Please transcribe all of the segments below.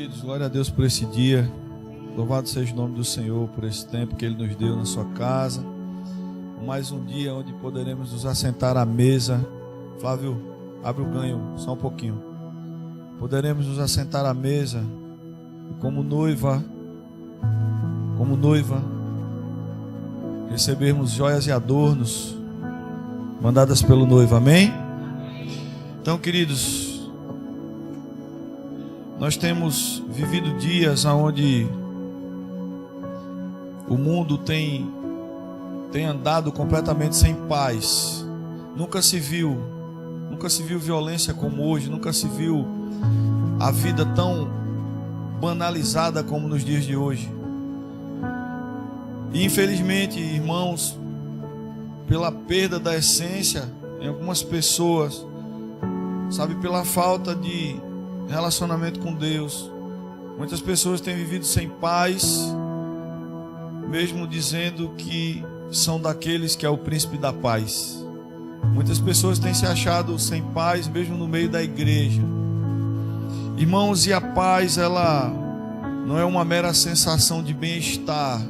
queridos, glória a Deus por esse dia. Louvado seja o nome do Senhor por esse tempo que Ele nos deu na sua casa. Mais um dia onde poderemos nos assentar à mesa. Flávio, abre o ganho só um pouquinho. Poderemos nos assentar à mesa e como noiva, recebermos joias e adornos mandadas pelo noivo, amém? Então, queridos, nós temos vivido dias onde o mundo tem andado completamente sem paz. Nunca se viu violência como hoje, nunca se viu a vida tão banalizada como nos dias de hoje. E infelizmente, irmãos, pela perda da essência em algumas pessoas, sabe, pela falta de relacionamento com Deus, muitas pessoas têm vivido sem paz, mesmo dizendo que são daqueles que é o príncipe da paz. Muitas pessoas têm se achado sem paz, mesmo no meio da igreja. Irmãos, e a paz, ela não é uma mera sensação de bem-estar,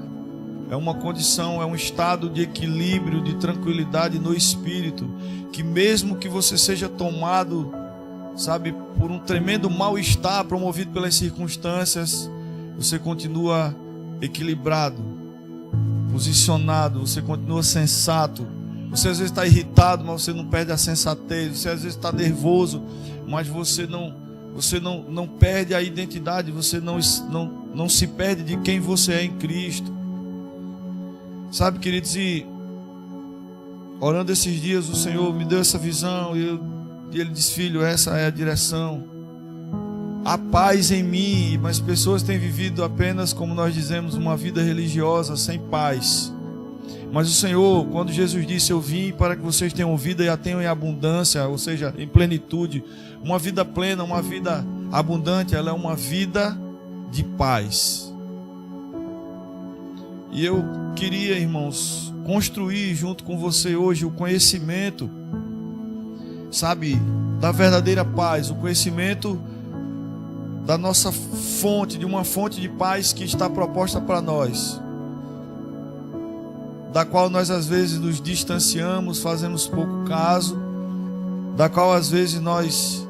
é uma condição, é um estado de equilíbrio, de tranquilidade no espírito, que mesmo que você seja tomado, sabe, por um tremendo mal-estar promovido pelas circunstâncias, você continua equilibrado, posicionado, você continua sensato. Você às vezes está irritado, mas você não perde a sensatez. Você às vezes está nervoso, mas você não perde a identidade, você não se perde de quem você é em Cristo. Sabe, queridos, e orando esses dias, o Senhor me deu essa visão e Ele disse: filho, essa é a direção. Há paz em mim, mas pessoas têm vivido apenas, como nós dizemos, uma vida religiosa sem paz. Mas o Senhor, quando Jesus disse: eu vim para que vocês tenham vida e a tenham em abundância, ou seja, em plenitude, uma vida plena, uma vida abundante, ela é uma vida de paz. E eu queria, irmãos, construir junto com você hoje o conhecimento, sabe, da verdadeira paz, o conhecimento da nossa fonte, de uma fonte de paz que está proposta para nós, da qual nós às vezes nos distanciamos, fazemos pouco caso, da qual às vezes nós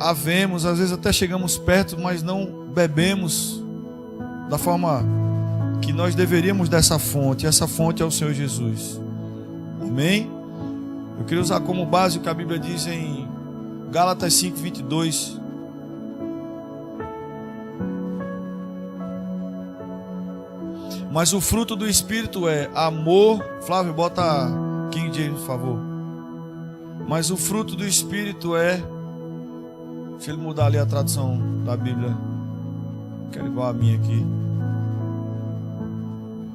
havemos, às vezes até chegamos perto, mas não bebemos da forma que nós deveríamos dessa fonte. Essa fonte é o Senhor Jesus, amém? Eu queria usar como base o que a Bíblia diz em Gálatas 5:22. Mas o fruto do Espírito é amor. Flávio, bota King James, por favor. Mas o fruto do Espírito é... Deixa ele mudar ali a tradução da Bíblia. Quero igual a minha aqui.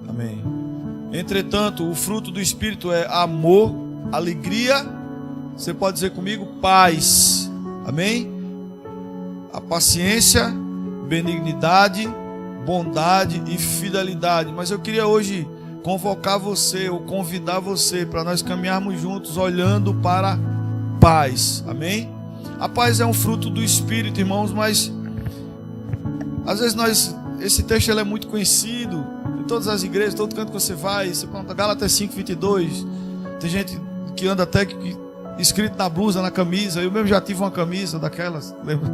Amém. Entretanto, o fruto do Espírito é amor, alegria. Você pode dizer comigo? Paz. Amém? A paciência, benignidade, bondade e fidelidade. Mas eu queria hoje convocar você, ou convidar você, para nós caminharmos juntos olhando para a paz, amém? A paz é um fruto do Espírito, irmãos, mas às vezes esse texto ele é muito conhecido em todas as igrejas, todo canto que você vai, você pergunta Gálatas 5:22, tem gente que anda até escrito na blusa, na camisa. Eu mesmo já tive uma camisa daquelas, lembra?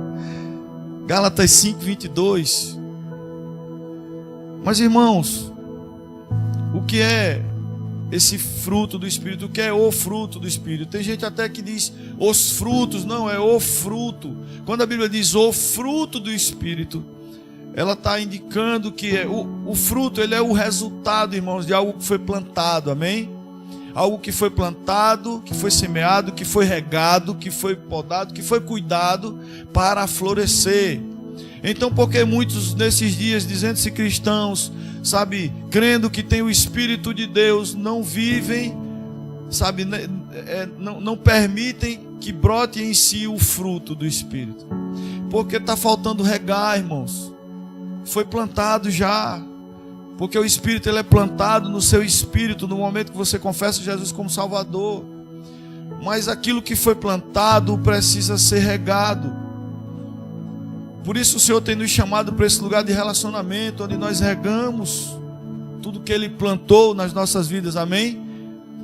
Gálatas 5:22. Mas, irmãos, o que é esse fruto do Espírito? O que é o fruto do Espírito? Tem gente até que diz os frutos. Não, é o fruto. Quando a Bíblia diz o fruto do Espírito, ela está indicando que o fruto, ele é o resultado, irmãos, de algo que foi plantado, amém? Algo que foi plantado, que foi semeado, que foi regado, que foi podado, que foi cuidado para florescer. Então, porque muitos nesses dias, dizendo-se cristãos, sabe, crendo que tem o Espírito de Deus, não vivem, sabe, não permitem que brote em si o fruto do Espírito. Porque está faltando regar, irmãos. Foi plantado já. Porque o Espírito, ele é plantado no seu espírito no momento que você confessa Jesus como Salvador. mas aquilo que foi plantado precisa ser regado. Por isso o Senhor tem nos chamado para esse lugar de relacionamento, onde nós regamos tudo que Ele plantou nas nossas vidas, amém?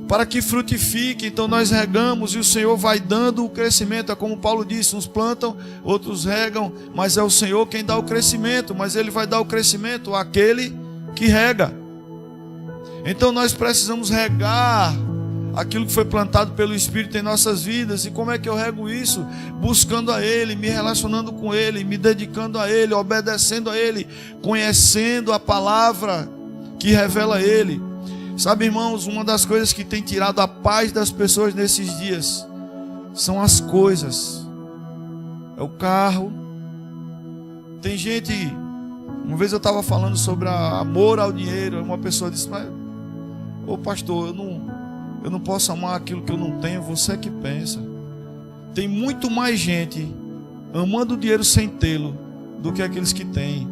Para que frutifique. Então nós regamos e o Senhor vai dando o crescimento. É como Paulo disse, uns plantam, outros regam, mas é o Senhor quem dá o crescimento. Mas Ele vai dar o crescimento àquele que rega. Então nós precisamos regar aquilo que foi plantado pelo Espírito em nossas vidas. E como é que eu rego isso? Buscando a Ele, me relacionando com Ele, me dedicando a Ele, obedecendo a Ele, conhecendo a palavra que revela a Ele. Sabe, irmãos, uma das coisas que tem tirado a paz das pessoas nesses dias são as coisas. É o carro. Tem gente... Uma vez eu estava falando sobre amor ao dinheiro. Uma pessoa disse, mas, ô pastor, eu não posso amar aquilo que eu não tenho. Você que pensa. Tem muito mais gente amando o dinheiro sem tê-lo do que aqueles que têm.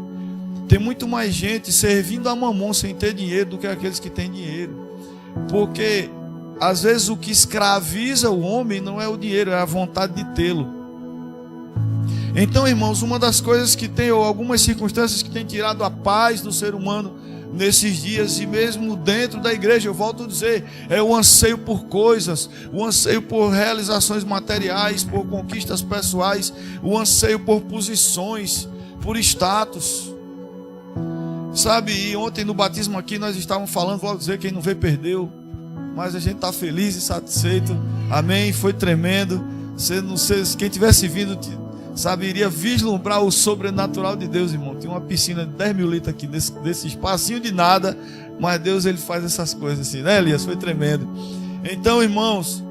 Tem muito mais gente servindo a mamon sem ter dinheiro do que aqueles que têm dinheiro. Porque às vezes o que escraviza o homem não é o dinheiro, é a vontade de tê-lo. Então, irmãos, uma das coisas que tem, ou algumas circunstâncias que tem tirado a paz do ser humano nesses dias, e mesmo dentro da igreja, eu volto a dizer, é o anseio por coisas, o anseio por realizações materiais, por conquistas pessoais, o anseio por posições, por status. Sabe, e ontem no batismo aqui nós estávamos falando, vou dizer, quem não veio perdeu, mas a gente está feliz e satisfeito, amém, foi tremendo. Quem tivesse vindo, sabe, iria vislumbrar o sobrenatural de Deus, irmão. Tinha uma piscina de 10 mil litros aqui, desse espacinho de nada, mas Deus, Ele faz essas coisas assim, né, Elias? Foi tremendo. Então, irmãos,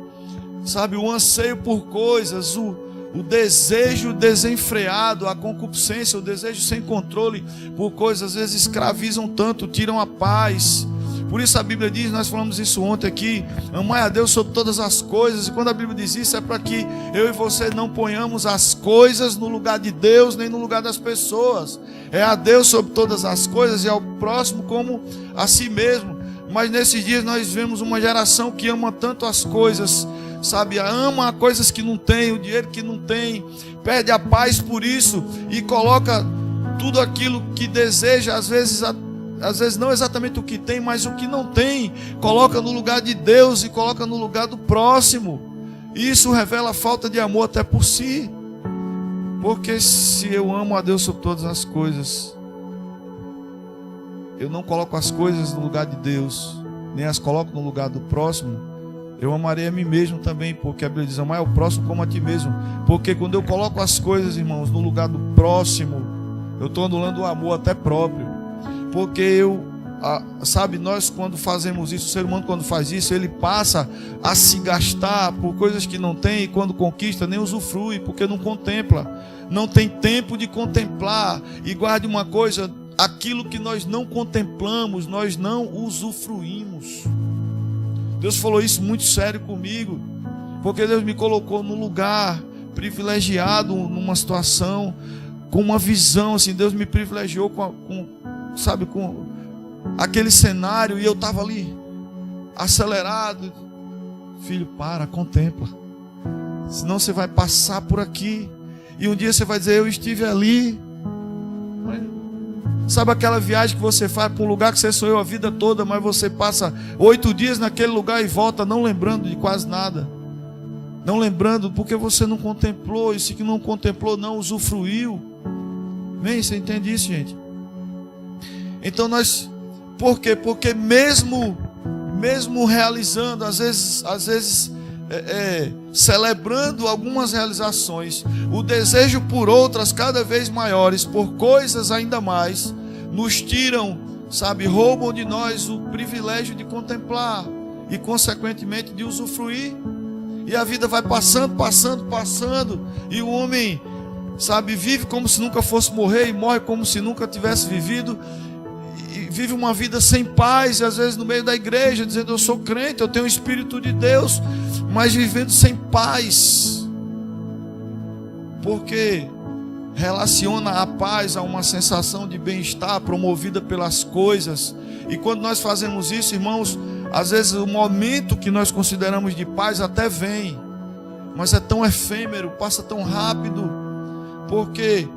sabe, o anseio por coisas, o desejo desenfreado, a concupiscência, o desejo sem controle por coisas, às vezes escravizam tanto, tiram a paz. Por isso a Bíblia diz, nós falamos isso ontem aqui, amai a Deus sobre todas as coisas. E quando a Bíblia diz isso, é para que eu e você não ponhamos as coisas no lugar de Deus, nem no lugar das pessoas. É a Deus sobre todas as coisas e ao próximo como a si mesmo. Mas nesses dias nós vemos uma geração que ama tanto as coisas, sabe, ama coisas que não tem, o dinheiro que não tem, perde a paz por isso e coloca tudo aquilo que deseja, às vezes não exatamente o que tem, mas o que não tem, coloca no lugar de Deus e coloca no lugar do próximo. Isso revela a falta de amor até por si. Porque se eu amo a Deus sobre todas as coisas, eu não coloco as coisas no lugar de Deus, nem as coloco no lugar do próximo, eu amarei a mim mesmo também, porque a Bíblia diz, amar o próximo como a ti mesmo. Porque quando eu coloco as coisas, irmãos, no lugar do próximo, eu estou anulando o amor até próprio. Porque sabe, nós quando fazemos isso, o ser humano quando faz isso, ele passa a se gastar por coisas que não tem, e quando conquista nem usufrui, porque não contempla, não tem tempo de contemplar. E guarde uma coisa, aquilo que nós não contemplamos, nós não usufruímos. Deus falou isso muito sério comigo, porque Deus me colocou num lugar privilegiado, numa situação, com uma visão assim. Deus me privilegiou com aquele cenário, e eu estava ali acelerado. Filho, contempla, senão você vai passar por aqui e um dia você vai dizer, eu estive ali. Sabe aquela viagem que você faz para um lugar que você sonhou a vida toda, mas você passa 8 dias naquele lugar e volta não lembrando de quase nada, não lembrando porque você não contemplou, e se que não contemplou não usufruiu. Bem, você entende isso, gente? Então por quê? Porque mesmo realizando, às vezes celebrando algumas realizações, o desejo por outras cada vez maiores, por coisas ainda mais, nos tiram, sabe, roubam de nós o privilégio de contemplar e consequentemente de usufruir. E a vida vai passando, e o homem, sabe, vive como se nunca fosse morrer e morre como se nunca tivesse vivido, e vive uma vida sem paz, e às vezes no meio da igreja dizendo, eu sou crente, eu tenho o Espírito de Deus, mas vivendo sem paz, porque relaciona a paz a uma sensação de bem-estar promovida pelas coisas. E quando nós fazemos isso, irmãos, às vezes o momento que nós consideramos de paz até vem, mas é tão efêmero, passa tão rápido, porque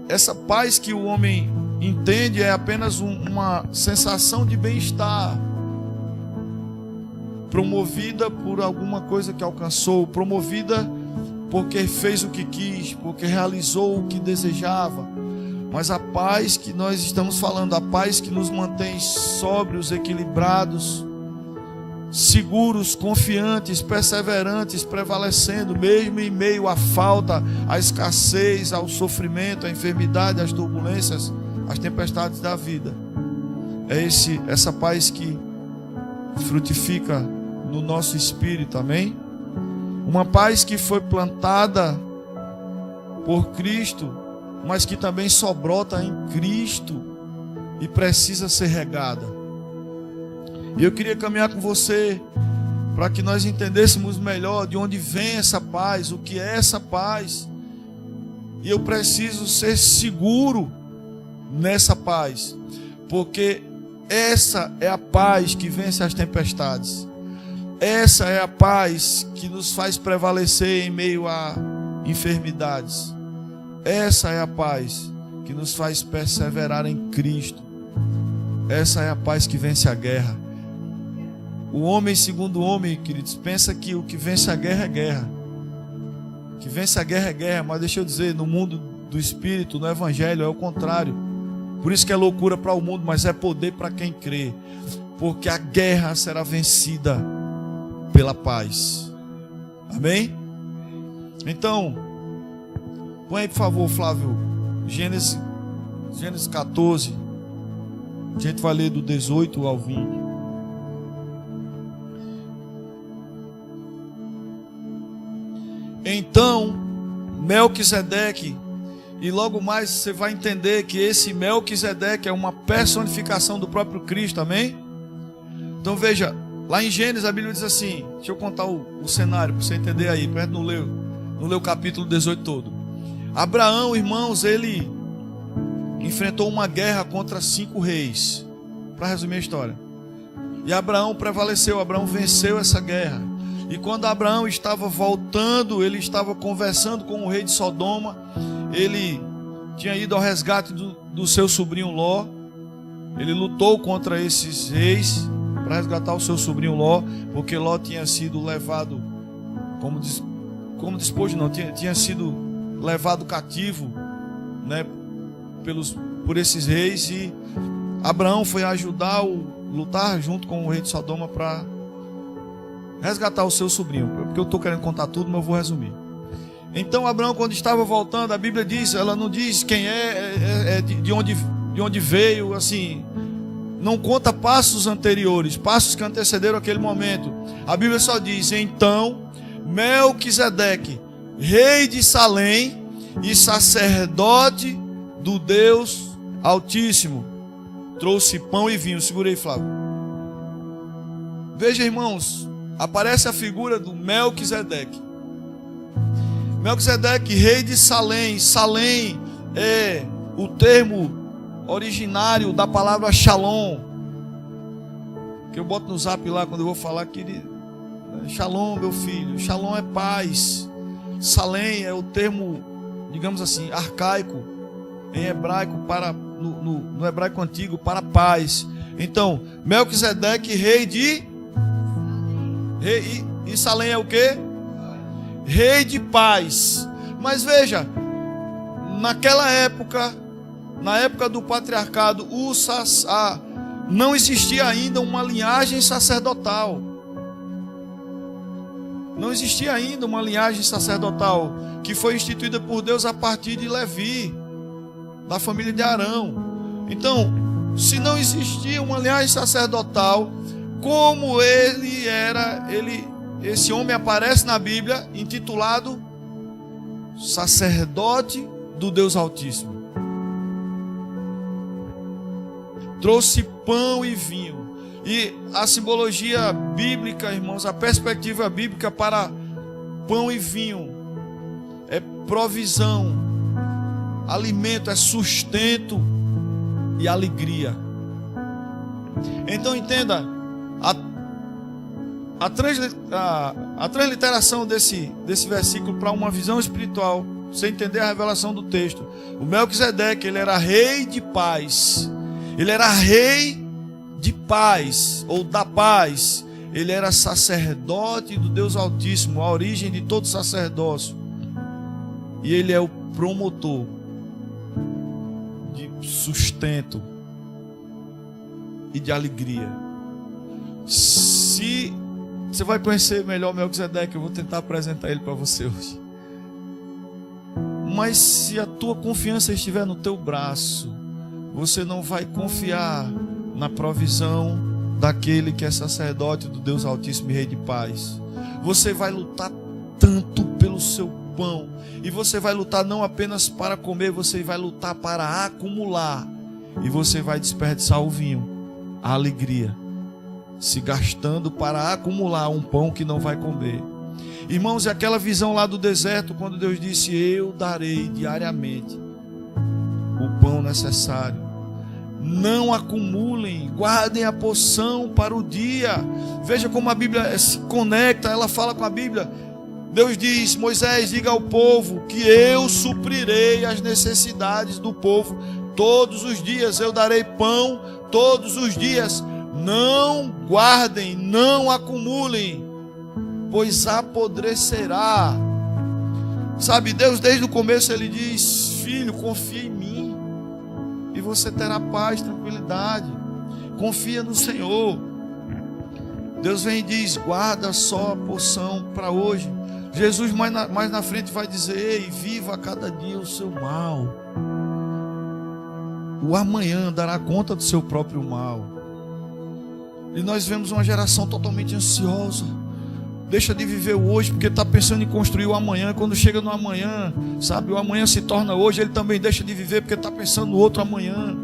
essa paz que o homem entende é apenas uma sensação de bem-estar, promovida por alguma coisa que alcançou, promovida porque fez o que quis, porque realizou o que desejava. Mas a paz que nós estamos falando, a paz que nos mantém sóbrios, equilibrados, seguros, confiantes, perseverantes, prevalecendo, mesmo em meio à falta, à escassez, ao sofrimento, à enfermidade, às turbulências, às tempestades da vida. É essa paz que frutifica no nosso espírito, amém? Uma paz que foi plantada por Cristo, mas que também só brota em Cristo e precisa ser regada. E eu queria caminhar com você para que nós entendêssemos melhor de onde vem essa paz, o que é essa paz. E eu preciso ser seguro nessa paz, porque essa é a paz que vence as tempestades. Essa é a paz que nos faz prevalecer em meio a enfermidades. Essa é a paz que nos faz perseverar em Cristo. Essa é a paz que vence a guerra. O homem, segundo o homem, queridos, pensa que o que vence a guerra é guerra. O que vence a guerra é guerra, mas deixa eu dizer, no mundo do Espírito, no Evangelho, é o contrário. Por isso que é loucura para o mundo, mas é poder para quem crê. Porque a guerra será vencida pela paz. Amém? Então, põe aí, por favor, Flávio, Gênesis 14. A gente vai ler do 18 ao 20. Então, Melquisedeque, e logo mais você vai entender que esse Melquisedeque é uma personificação do próprio Cristo, amém? Então veja, lá em Gênesis a Bíblia diz assim, deixa eu contar o cenário para você entender aí, para a gente não ler o capítulo 18 todo. Abraão, irmãos, ele enfrentou uma guerra contra 5 reis, para resumir a história. E Abraão prevaleceu, Abraão venceu essa guerra. E quando Abraão estava voltando, ele estava conversando com o rei de Sodoma. Ele tinha ido ao resgate do seu sobrinho Ló. Ele lutou contra esses reis para resgatar o seu sobrinho Ló, porque Ló tinha sido levado como despojo, não, tinha sido levado cativo, né, por esses reis. E Abraão foi ajudar lutar junto com o rei de Sodoma para resgatar o seu sobrinho, porque eu estou querendo contar tudo, mas eu vou resumir. Então Abraão, quando estava voltando, a Bíblia diz, ela não diz quem de onde veio, assim, não conta passos anteriores, passos que antecederam aquele momento. A Bíblia só diz: então Melquisedeque, rei de Salém e sacerdote do Deus Altíssimo, trouxe pão e vinho. Segura aí, Flávio. Veja, irmãos, aparece a figura do Melquisedeque. Melquisedeque, rei de Salém. Salém é o termo originário da palavra Shalom, que eu boto no zap lá quando eu vou falar que Shalom, meu filho. Shalom é paz. Salém é o termo, digamos assim, arcaico em hebraico no hebraico antigo para paz. Então, Melquisedeque, rei e Salém é o quê? Rei de paz. Mas veja, naquela época, na época do patriarcado, não existia ainda uma linhagem sacerdotal. Não existia ainda uma linhagem sacerdotal que foi instituída por Deus a partir de Levi, da família de Arão. Então, se não existia uma linhagem sacerdotal, como esse homem aparece na Bíblia intitulado sacerdote do Deus Altíssimo. Trouxe pão e vinho. E a simbologia bíblica, irmãos, a perspectiva bíblica para pão e vinho é provisão, alimento, é sustento e alegria. Então entenda, a transliteração desse versículo para uma visão espiritual, você entender a revelação do texto. O Melquisedeque, ele era rei de paz. Ele era rei de paz, ou da paz. Ele era sacerdote do Deus Altíssimo, a origem de todo sacerdócio. E ele é o promotor de sustento e de alegria. Se você vai conhecer melhor Melquisedeque, eu vou tentar apresentar ele para você hoje. Mas se a tua confiança estiver no teu braço, você não vai confiar na provisão daquele que é sacerdote do Deus Altíssimo e Rei de paz. Você vai lutar tanto pelo seu pão, e você vai lutar não apenas para comer, você vai lutar para acumular, e você vai desperdiçar o vinho, a alegria, se gastando para acumular um pão que não vai comer. Irmãos, é aquela visão lá do deserto, quando Deus disse: eu darei diariamente o pão necessário. Não acumulem, guardem a porção para o dia. Veja como a Bíblia se conecta, ela fala com a Bíblia. Deus diz: Moisés, diga ao povo que eu suprirei as necessidades do povo todos os dias, eu darei pão todos os dias. Não guardem, não acumulem, pois apodrecerá. Sabe, Deus desde o começo ele diz: filho, confia em mim e você terá paz, tranquilidade. Confia no Senhor. Deus vem e diz: guarda só a porção para hoje. Jesus mais na frente vai dizer: ei, viva a cada dia o seu mal. O amanhã dará conta do seu próprio mal. E nós vemos uma geração totalmente ansiosa. Deixa de viver o hoje porque está pensando em construir o amanhã. Quando chega no amanhã, sabe, o amanhã se torna hoje. Ele também deixa de viver porque está pensando no outro amanhã.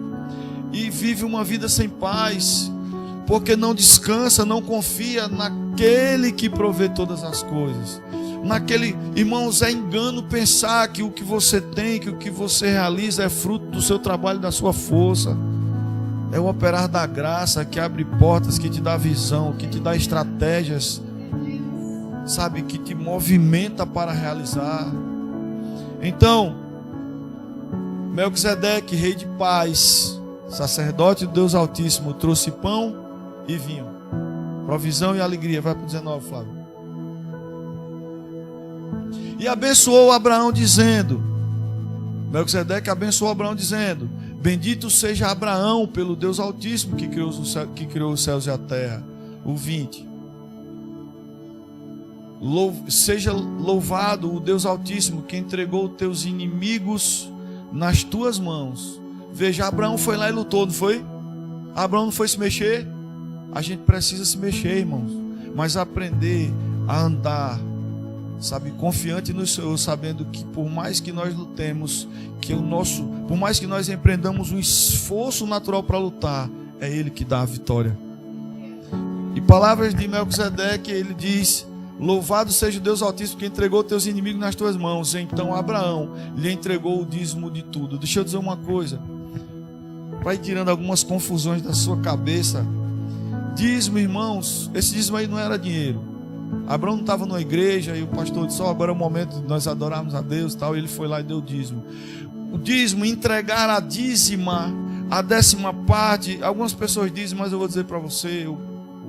E vive uma vida sem paz, porque não descansa, não confia naquele que provê todas as coisas. Irmãos, é engano pensar que o que você tem, que o que você realiza é fruto do seu trabalho, da sua força. É o operar da graça que abre portas, que te dá visão, que te dá estratégias, sabe, que te movimenta para realizar. Então, Melquisedeque, rei de paz, sacerdote do Deus Altíssimo, trouxe pão e vinho, provisão e alegria. Vai para o 19, Flávio. E abençoou Abraão dizendo, Melquisedeque abençoou Abraão dizendo: bendito seja Abraão pelo Deus Altíssimo que criou os céus e a terra. O 20. Seja louvado o Deus Altíssimo que entregou teus inimigos nas tuas mãos. Veja, Abraão foi lá e lutou, não foi? Abraão não foi se mexer? A gente precisa se mexer, irmãos, mas aprender a andar, sabe, confiante no Senhor, sabendo que por mais que nós lutemos, por mais que nós empreendamos um esforço natural para lutar, é Ele que dá a vitória. E palavras de Melquisedeque, ele diz: louvado seja o Deus Altíssimo que entregou teus inimigos nas tuas mãos. Então Abraão lhe entregou o dízimo de tudo. Deixa eu dizer uma coisa, para ir tirando algumas confusões da sua cabeça. Dízimo, irmãos, esse dízimo aí não era dinheiro. Abraão não estava numa igreja e o pastor disse: agora é o momento de nós adorarmos a Deus e tal. E ele foi lá e deu o dízimo. O dízimo, entregar a dízima, a 10ª parte. Algumas pessoas dizem, mas eu vou dizer para você, o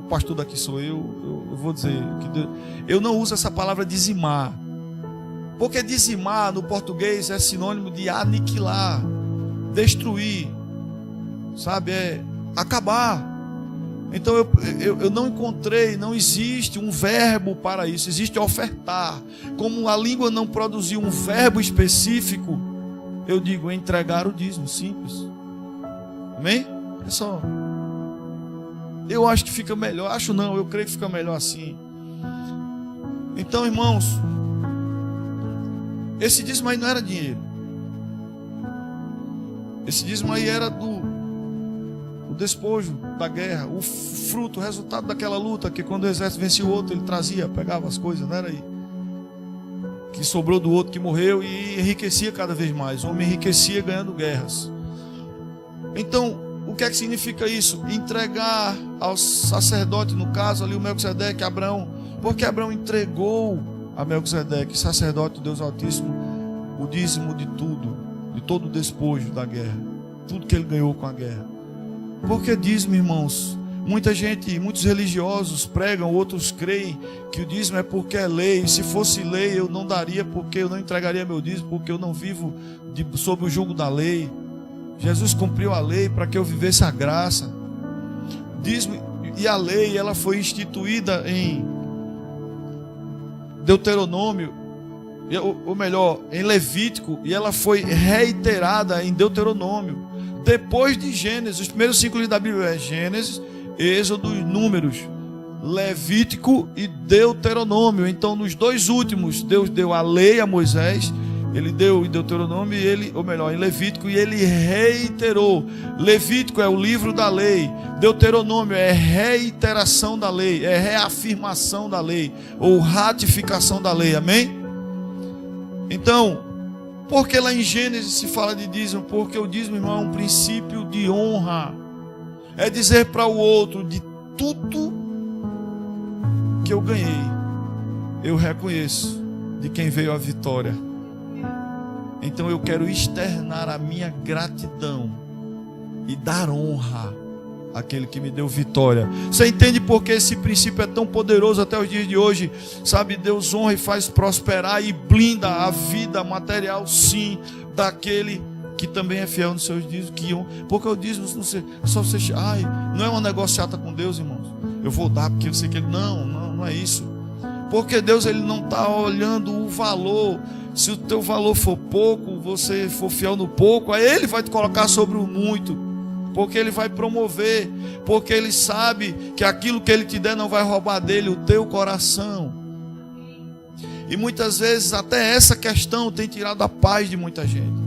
pastor daqui sou eu vou dizer que eu não uso essa palavra dizimar, porque dizimar no português é sinônimo de aniquilar, destruir, sabe, é acabar. Então eu não encontrei, não existe um verbo para isso, existe ofertar. Como a língua não produziu um verbo específico, eu digo entregar o dízimo, simples. Amém? É só. Eu acho que fica melhor, acho não, eu creio que fica melhor assim. Então, irmãos, esse dízimo aí não era dinheiro. Esse dízimo aí era do despojo da guerra, o fruto, o resultado daquela luta, que quando o exército vencia o outro, ele trazia, pegava as coisas, não era aí? Que sobrou do outro que morreu e enriquecia cada vez mais. O homem enriquecia ganhando guerras. Então, que é que significa isso? Entregar ao sacerdote, no caso ali o Melquisedeque, Abraão, porque Abraão entregou a Melquisedeque, sacerdote do Deus Altíssimo, o dízimo de tudo, de todo o despojo da guerra, tudo que ele ganhou com a guerra. Porque dízimo, irmãos, muita gente, muitos religiosos pregam, outros creem que o dízimo é porque é lei. Se fosse lei eu não daria, porque eu não entregaria meu dízimo, porque eu não vivo sob o jugo da lei. Jesus cumpriu a lei para que eu vivesse a graça. Dízimo e a lei, ela foi instituída em Deuteronômio, ou melhor, em Levítico, e ela foi reiterada em Deuteronômio. Depois de Gênesis, os primeiros 5 livros da Bíblia é Gênesis, Êxodo, Números, Levítico e Deuteronômio. Então, nos 2 últimos, Deus deu a lei a Moisés. Ele deu em Deuteronômio, em Levítico, e ele reiterou. Levítico é o livro da lei, Deuteronômio é reiteração da lei, é reafirmação da lei, ou ratificação da lei, amém? Então, por que lá em Gênesis se fala de dízimo? Porque o dízimo, irmão, é um princípio de honra, é dizer para o outro: de tudo que eu ganhei, eu reconheço de quem veio a vitória. Então eu quero externar a minha gratidão e dar honra àquele que me deu vitória. Você entende por que esse princípio é tão poderoso até os dias de hoje? Sabe, Deus honra e faz prosperar e blinda a vida material, sim, daquele que também é fiel nos seus dízimos. Porque o dízimo não é uma negociata com Deus, irmãos. Eu vou dar porque eu sei que ele... Não é isso. Porque Deus, ele não está olhando o valor. Se o teu valor for pouco, você for fiel no pouco, aí ele vai te colocar sobre o muito, porque ele vai promover, porque ele sabe que aquilo que ele te der não vai roubar dele o teu coração. E muitas vezes até essa questão tem tirado a paz de muita gente.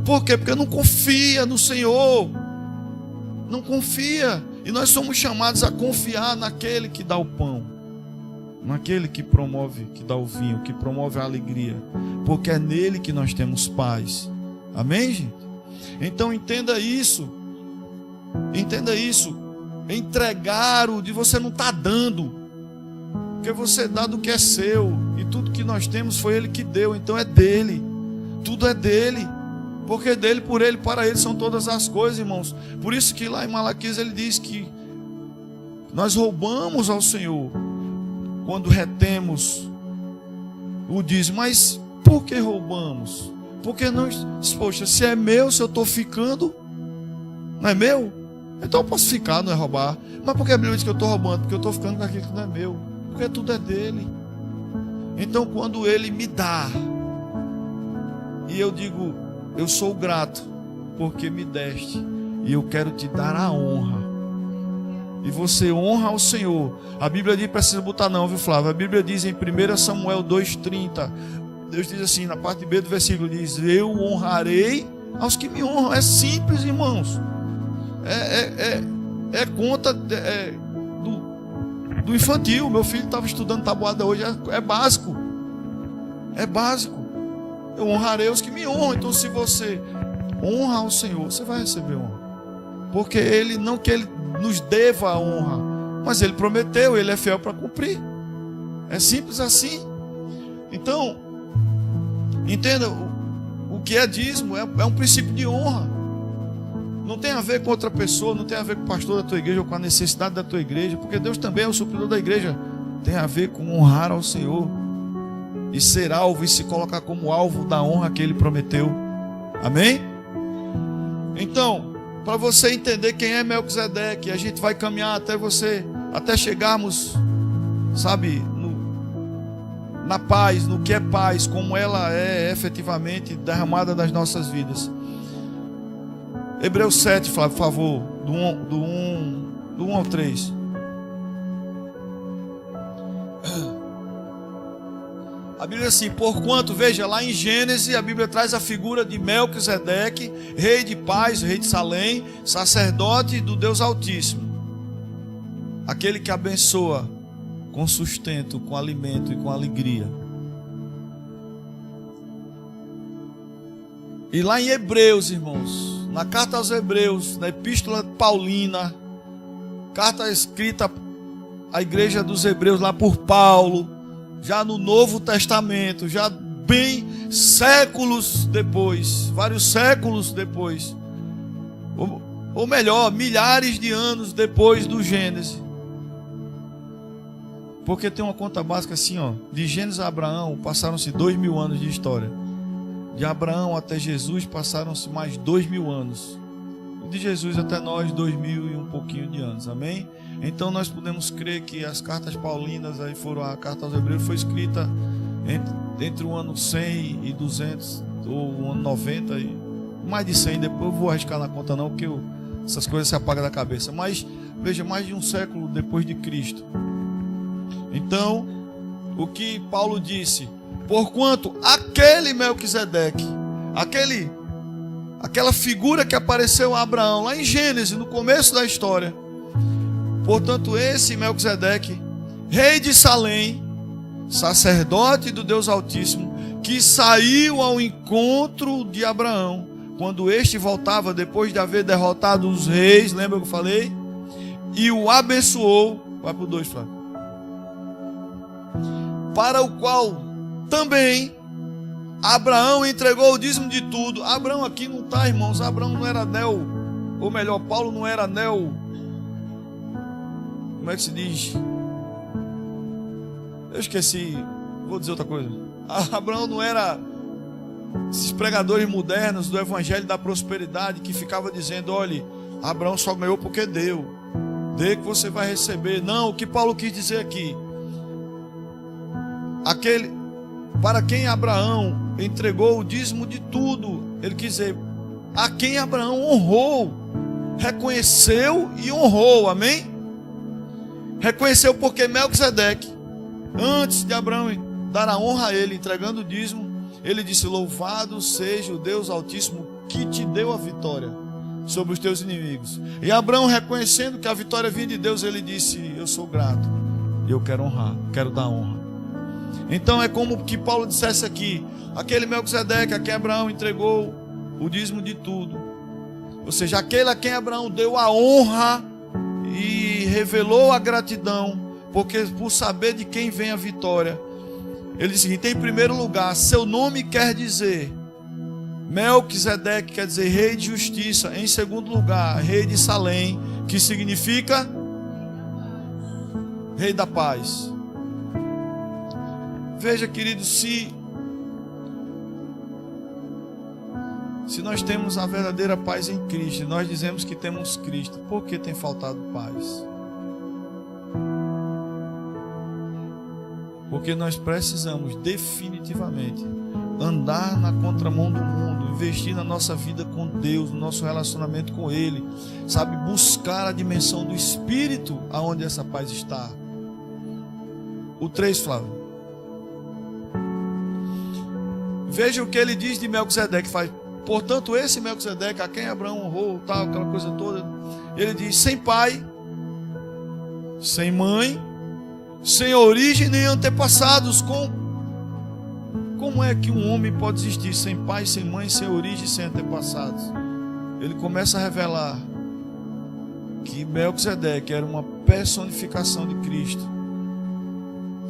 Por quê? Porque não confia no Senhor, não confia. E nós somos chamados a confiar naquele que dá o pão, naquele que promove, que dá o vinho, que promove a alegria, porque é nele que nós temos paz. Amém, gente? Então entenda isso. Entregar o de você não está dando, porque você dá do que é seu, e tudo que nós temos foi ele que deu, então é dele, tudo é dele, porque dele, por ele, para ele são todas as coisas, irmãos. Por isso que lá em Malaquias ele diz que nós roubamos ao Senhor quando retemos o dízimo. Mas por que roubamos? Porque nós, poxa, se é meu, se eu estou ficando, não é meu, então eu posso ficar, não é roubar. Mas por que a Bíblia diz que eu estou roubando? Porque eu estou ficando com aquilo que não é meu, porque tudo é dele. Então quando ele me dá, e eu digo, eu sou grato porque me deste, e eu quero te dar a honra, e você honra ao Senhor. A Bíblia diz, precisa botar não, viu, Flávio? A Bíblia diz em 1 Samuel 2,30, Deus diz assim, na parte B do versículo, diz: eu honrarei aos que me honram. É simples, irmãos. É conta do infantil. Meu filho estava estudando tabuada hoje, é básico. É básico. Eu honrarei os que me honram. Então, se você honra ao Senhor, você vai receber honra. Porque ele, não que ele nos deva a honra, mas ele prometeu, ele é fiel para cumprir. É simples assim. Então, entenda, o que é dízimo é um princípio de honra. Não tem a ver com outra pessoa, não tem a ver com o pastor da tua igreja ou com a necessidade da tua igreja, porque Deus também é o supridor da igreja. Tem a ver com honrar ao Senhor e ser alvo e se colocar como alvo da honra que ele prometeu. Amém? Então, para você entender quem é Melquisedeque, a gente vai caminhar até chegarmos, sabe, na paz, no que é paz, como ela é efetivamente derramada nas nossas vidas. Hebreus 7, Flávio, por favor, do 1 ao 3. A Bíblia diz assim: porquanto, veja, lá em Gênesis, a Bíblia traz a figura de Melquisedeque, rei de paz, rei de Salém, sacerdote do Deus Altíssimo, aquele que abençoa com sustento, com alimento e com alegria. E lá em Hebreus, irmãos, na carta aos Hebreus, na epístola paulina, carta escrita à igreja dos Hebreus lá por Paulo, já no Novo Testamento, já bem séculos depois, vários séculos depois, ou melhor, milhares de anos depois do Gênesis. Porque tem uma conta básica assim, ó, de Gênesis a Abraão passaram-se 2000 anos de história. De Abraão até Jesus passaram-se mais 2000 anos. E de Jesus até nós 2000 e um pouquinho de anos, amém? Então nós podemos crer que as cartas paulinas, aí foram a carta aos Hebreus, foi escrita entre o ano 100 e 200, ou o ano 90 e mais de 100, depois eu vou arriscar na conta não, porque essas coisas se apagam da cabeça. Mas veja, mais de um século depois de Cristo. Então, o que Paulo disse: porquanto aquele Melquisedeque, aquela figura que apareceu a Abraão lá em Gênesis, no começo da história, portanto esse Melquisedeque, rei de Salém, sacerdote do Deus Altíssimo, que saiu ao encontro de Abraão, quando este voltava depois de haver derrotado os reis, lembra que eu falei? E o abençoou, vai para o 2, Flávio, para o qual também Abraão entregou o dízimo de tudo. Abraão aqui não está, irmãos. Abraão não era ou melhor, Paulo não era como é que se diz? Eu esqueci, vou dizer outra coisa. Abraão não era esses pregadores modernos do evangelho da prosperidade que ficava dizendo: olhe, Abraão só ganhou porque deu, dê que você vai receber. Não, o que Paulo quis dizer aqui, aquele para quem Abraão entregou o dízimo de tudo, ele quis dizer, a quem Abraão honrou, reconheceu e honrou, amém? Reconheceu porque Melquisedeque, antes de Abraão dar a honra a ele, entregando o dízimo, ele disse: louvado seja o Deus Altíssimo que te deu a vitória sobre os teus inimigos. E Abraão, reconhecendo que a vitória vinha de Deus, ele disse: eu sou grato, eu quero honrar, quero dar honra. Então é como que Paulo dissesse aqui: aquele Melquisedeque a quem Abraão entregou o dízimo de tudo, ou seja, aquele a quem Abraão deu a honra e revelou a gratidão, porque por saber de quem vem a vitória, ele disse: em primeiro lugar, seu nome quer dizer Melquisedeque, quer dizer rei de justiça. Em segundo lugar, rei de Salém, que significa rei da paz. Veja, querido, se nós temos a verdadeira paz em Cristo, nós dizemos que temos Cristo, por que tem faltado paz? Porque nós precisamos definitivamente andar na contramão do mundo, investir na nossa vida com Deus, no nosso relacionamento com Ele, sabe, buscar a dimensão do Espírito aonde essa paz está. O 3, Flávio. Veja o que ele diz de Melquisedeque. Faz, portanto, esse Melquisedeque a quem Abraão honrou, tal, aquela coisa toda, ele diz: sem pai, sem mãe, sem origem nem antepassados. Como é que um homem pode existir sem pai, sem mãe, sem origem, sem antepassados? Ele começa a revelar que Melquisedeque era uma personificação de Cristo.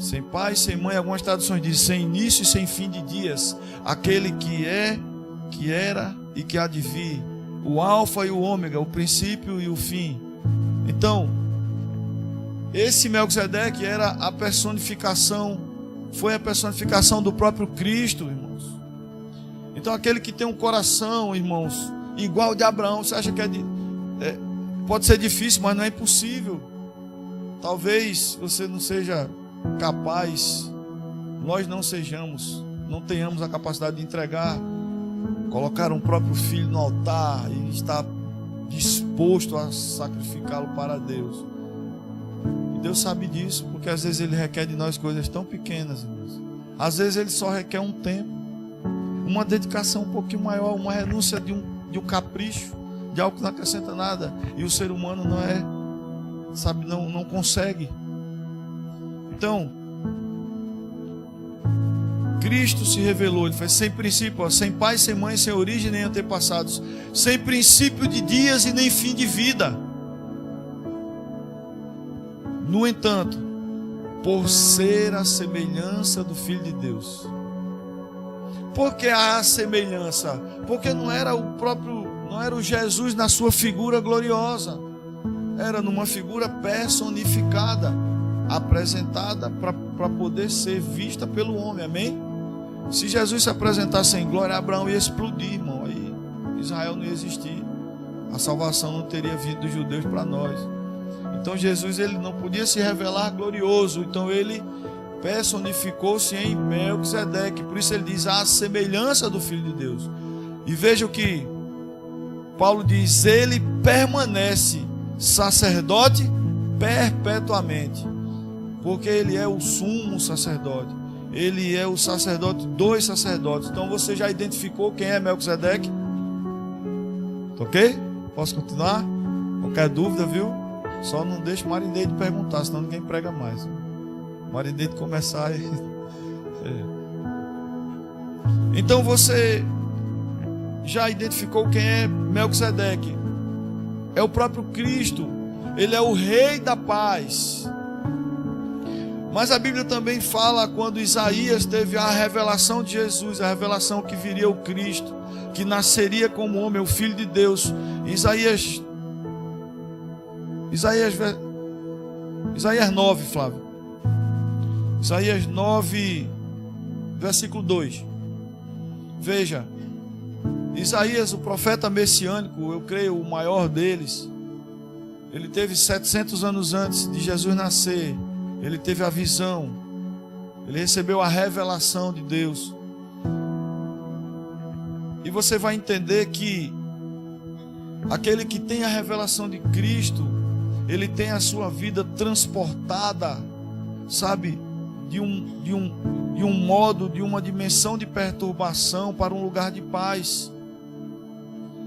Sem pai, sem mãe, algumas traduções dizem sem início e sem fim de dias, aquele que é, que era e que há de vir, o alfa e o ômega, o princípio e o fim. Então, esse Melquisedeque era a personificação, foi a personificação do próprio Cristo, irmãos. Então, aquele que tem um coração, irmãos, igual ao de Abraão, você acha que pode ser difícil, mas não é impossível. Talvez você não seja capaz, nós não tenhamos a capacidade de entregar, colocar um próprio filho no altar e estar disposto a sacrificá-lo para Deus. E Deus sabe disso, porque às vezes Ele requer de nós coisas tão pequenas, irmãos. Às vezes Ele só requer um tempo, uma dedicação um pouquinho maior, uma renúncia de um capricho, de algo que não acrescenta nada, e o ser humano não consegue. Então, Cristo se revelou. Ele faz sem princípio, sem pai, sem mãe, sem origem nem antepassados, sem princípio de dias e nem fim de vida. No entanto, por ser a semelhança do Filho de Deus. Por que a semelhança? Porque não era o Jesus na sua figura gloriosa. Era numa figura personificada, apresentada para poder ser vista pelo homem, amém? Se Jesus se apresentasse em glória, Abraão ia explodir, irmão, aí Israel não ia existir, a salvação não teria vindo dos judeus para nós. Então Jesus, ele não podia se revelar glorioso, então ele personificou-se em Melquisedeque, por isso ele diz a semelhança do Filho de Deus. E veja o que Paulo diz: ele permanece sacerdote perpetuamente, porque ele é o sumo sacerdote, ele é o sacerdote dos sacerdotes. Então você já identificou quem é Melquisedeque? Ok? Posso continuar? Qualquer dúvida, viu? Só não deixe o Marindeide perguntar, senão ninguém prega mais. O Marindeide começar e... Então você já identificou quem é Melquisedeque? É o próprio Cristo. Ele é o Rei da paz. Mas a Bíblia também fala, quando Isaías teve a revelação de Jesus, a revelação que viria o Cristo, que nasceria como homem, o Filho de Deus. Isaías 9, Flávio. Isaías 9, versículo 2. Veja, Isaías, o profeta messiânico, eu creio o maior deles, ele teve 700 anos antes de Jesus nascer. Ele teve a visão, ele recebeu a revelação de Deus. E você vai entender que aquele que tem a revelação de Cristo, ele tem a sua vida transportada, sabe, de um modo, de uma dimensão de perturbação para um lugar de paz,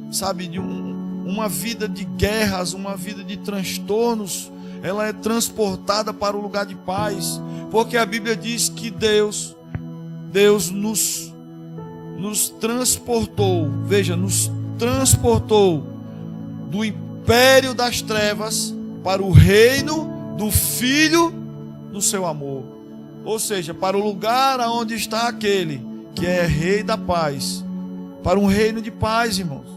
sabe, de uma vida de guerras, uma vida de transtornos, ela é transportada para o lugar de paz, porque a Bíblia diz que Deus nos transportou, veja, nos transportou do império das trevas para o reino do Filho do seu amor, ou seja, para o lugar onde está aquele que é Rei da paz, para um reino de paz, irmãos.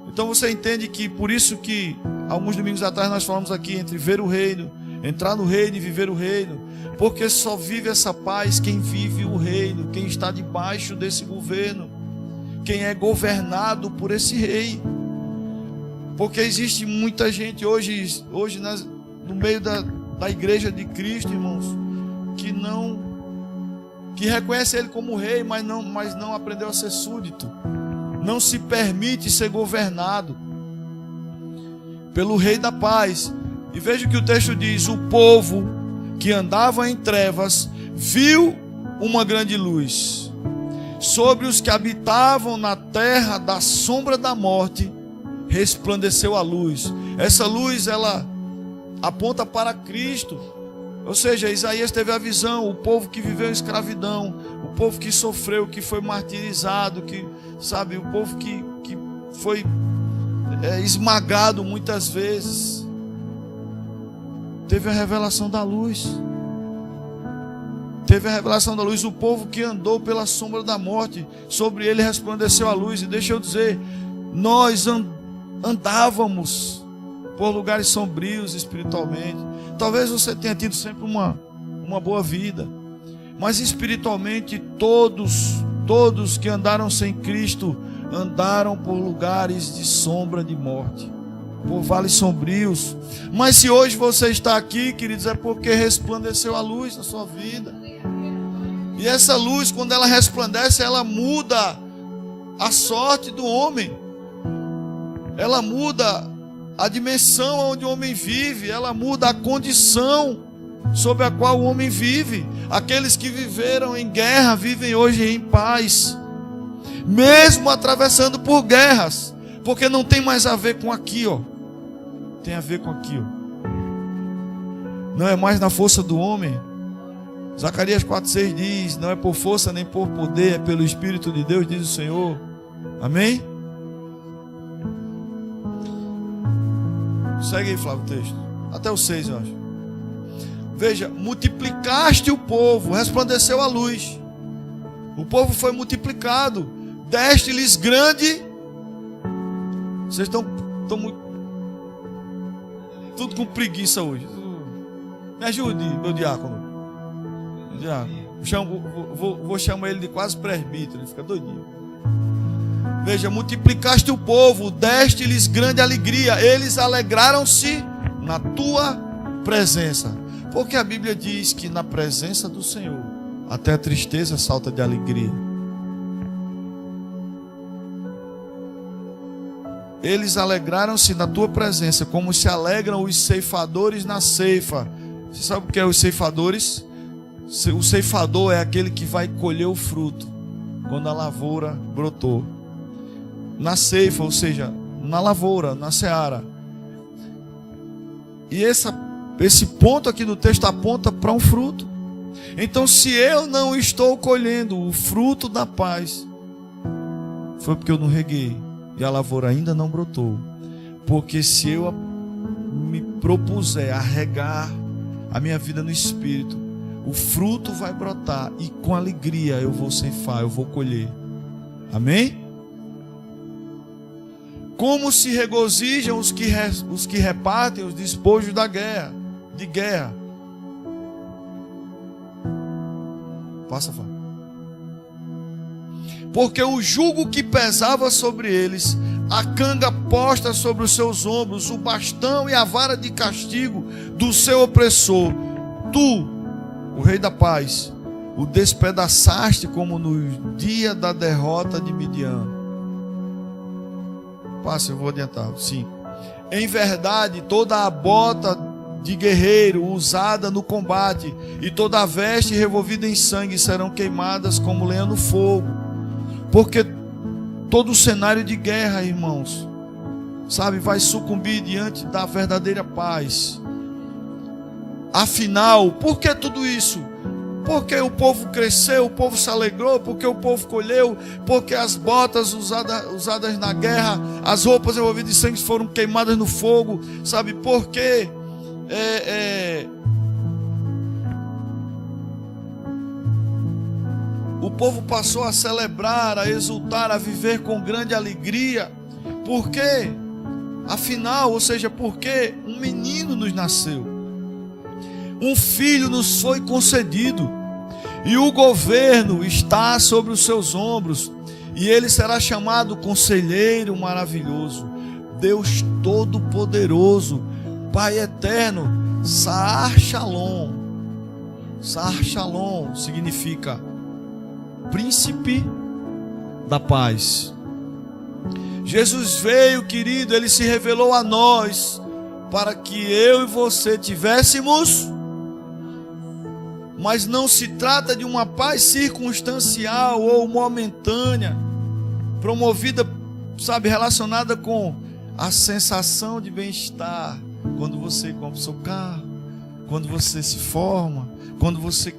Então você entende que por isso que alguns domingos atrás nós falamos aqui entre ver o reino, entrar no reino e viver o reino, porque só vive essa paz quem vive o reino, quem está debaixo desse governo, quem é governado por esse rei. Porque existe muita gente hoje no meio da igreja de Cristo, irmãos, que reconhece ele como rei, mas não aprendeu a ser súdito, não se permite ser governado pelo Rei da paz. E veja o que o texto diz: o povo que andava em trevas viu uma grande luz. Sobre os que habitavam na terra da sombra da morte resplandeceu a luz. Essa luz, ela aponta para Cristo. Ou seja, Isaías teve a visão, o povo que viveu em escravidão, o povo que sofreu, que foi martirizado, o povo que foi esmagado muitas vezes, teve a revelação da luz. Teve a revelação da luz. O povo que andou pela sombra da morte, sobre ele resplandeceu a luz. E deixa eu dizer, nós andávamos por lugares sombrios espiritualmente. Talvez você tenha tido sempre uma boa vida, mas espiritualmente todos que andaram sem Cristo andaram por lugares de sombra de morte, por vales sombrios. Mas se hoje você está aqui, queridos, é porque resplandeceu a luz na sua vida. E essa luz, quando ela resplandece, ela muda a sorte do homem, ela muda a dimensão onde o homem vive, ela muda a condição sob a qual o homem vive. Aqueles que viveram em guerra vivem hoje em paz, mesmo atravessando por guerras, porque não tem mais a ver com aqui, ó. Tem a ver com aqui, ó. Não é mais na força do homem, Zacarias 4,6 diz: não é por força nem por poder, é pelo Espírito de Deus, diz o Senhor. Amém? Segue aí, Flávio, o texto. Até o 6, eu acho. Veja, multiplicaste o povo, resplandeceu a luz. O povo foi multiplicado, deste-lhes grande. Vocês estão muito, tudo com preguiça hoje. Me ajude, meu diácono. Vou chamar ele de quase presbítero, ele fica doidinho. Veja, multiplicaste o povo, deste-lhes grande alegria, eles alegraram-se na tua presença. Porque a Bíblia diz que na presença do Senhor até a tristeza salta de alegria. Eles alegraram-se na tua presença, como se alegram os ceifadores na ceifa. Você sabe o que é os ceifadores? O ceifador é aquele que vai colher o fruto quando a lavoura brotou. Na ceifa, ou seja, na lavoura, na seara. E esse ponto aqui do texto aponta para um fruto. Então, se eu não estou colhendo o fruto da paz, foi porque eu não reguei e a lavoura ainda não brotou. Porque se eu me propuser a regar a minha vida no Espírito, o fruto vai brotar e com alegria eu vou ceifar, eu vou colher. Amém? Como se regozijam os que repartem os despojos de guerra. Passa, Fábio. Porque o jugo que pesava sobre eles, a canga posta sobre os seus ombros, o bastão e a vara de castigo do seu opressor, tu, o Rei da Paz, o despedaçaste como no dia da derrota de Midian. Passa, eu vou adiantar. 5. Em verdade, toda a bota de guerreiro usada no combate e toda a veste revolvida em sangue serão queimadas como lenha no fogo. Porque todo o cenário de guerra, irmãos, sabe, vai sucumbir diante da verdadeira paz. Afinal, por que tudo isso? Porque o povo cresceu, o povo se alegrou, porque o povo colheu, porque as botas usadas na guerra, as roupas envolvidas em sangue foram queimadas no fogo, sabe? Porque o povo passou a celebrar, a exultar, a viver com grande alegria. Por quê? Afinal, ou seja, porque um menino nos nasceu, um filho nos foi concedido, e o governo está sobre os seus ombros, e ele será chamado Conselheiro Maravilhoso, Deus Todo-Poderoso, Pai Eterno. Sar Shalom. Sar Shalom significa Príncipe da Paz. Jesus veio, querido, ele se revelou a nós para que eu e você tivéssemos. Mas não se trata de uma paz circunstancial ou momentânea, promovida, sabe, relacionada com a sensação de bem-estar. Quando você compra o seu carro, quando você se forma, quando você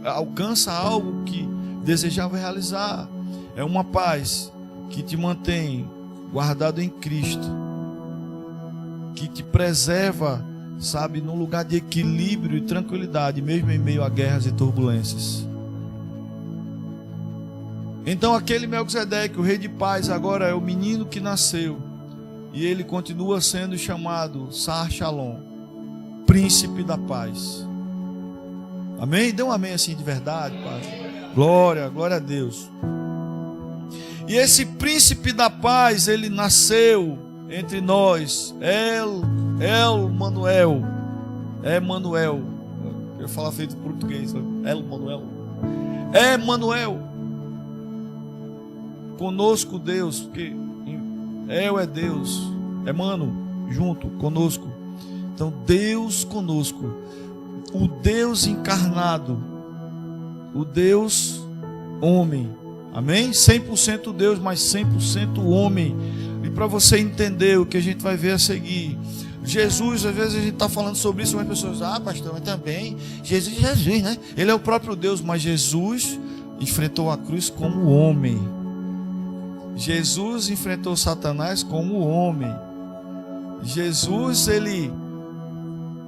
alcança algo que desejava realizar. É uma paz que te mantém guardado em Cristo, que te preserva, sabe, num lugar de equilíbrio e tranquilidade, mesmo em meio a guerras e turbulências. Então aquele Melquisedeque, o Rei de Paz, agora é o menino que nasceu, e ele continua sendo chamado Sar Shalom, Príncipe da Paz. Amém? Dê um amém assim de verdade, Pai. Glória, glória a Deus. E esse Príncipe da Paz, ele nasceu entre nós, Manuel. Manuel. Eu falo feito português, Manuel. Manuel. Conosco Deus, porque é Deus, Mano, junto, conosco. Então Deus conosco, o Deus encarnado, o Deus homem, amém? 100% Deus, mas 100% homem. E para você entender o que a gente vai ver a seguir, Jesus, às vezes a gente está falando sobre isso, mas as pessoas, pastor, mas também, Jesus, né? Ele é o próprio Deus, mas Jesus enfrentou a cruz como homem. Jesus enfrentou Satanás como homem. Jesus,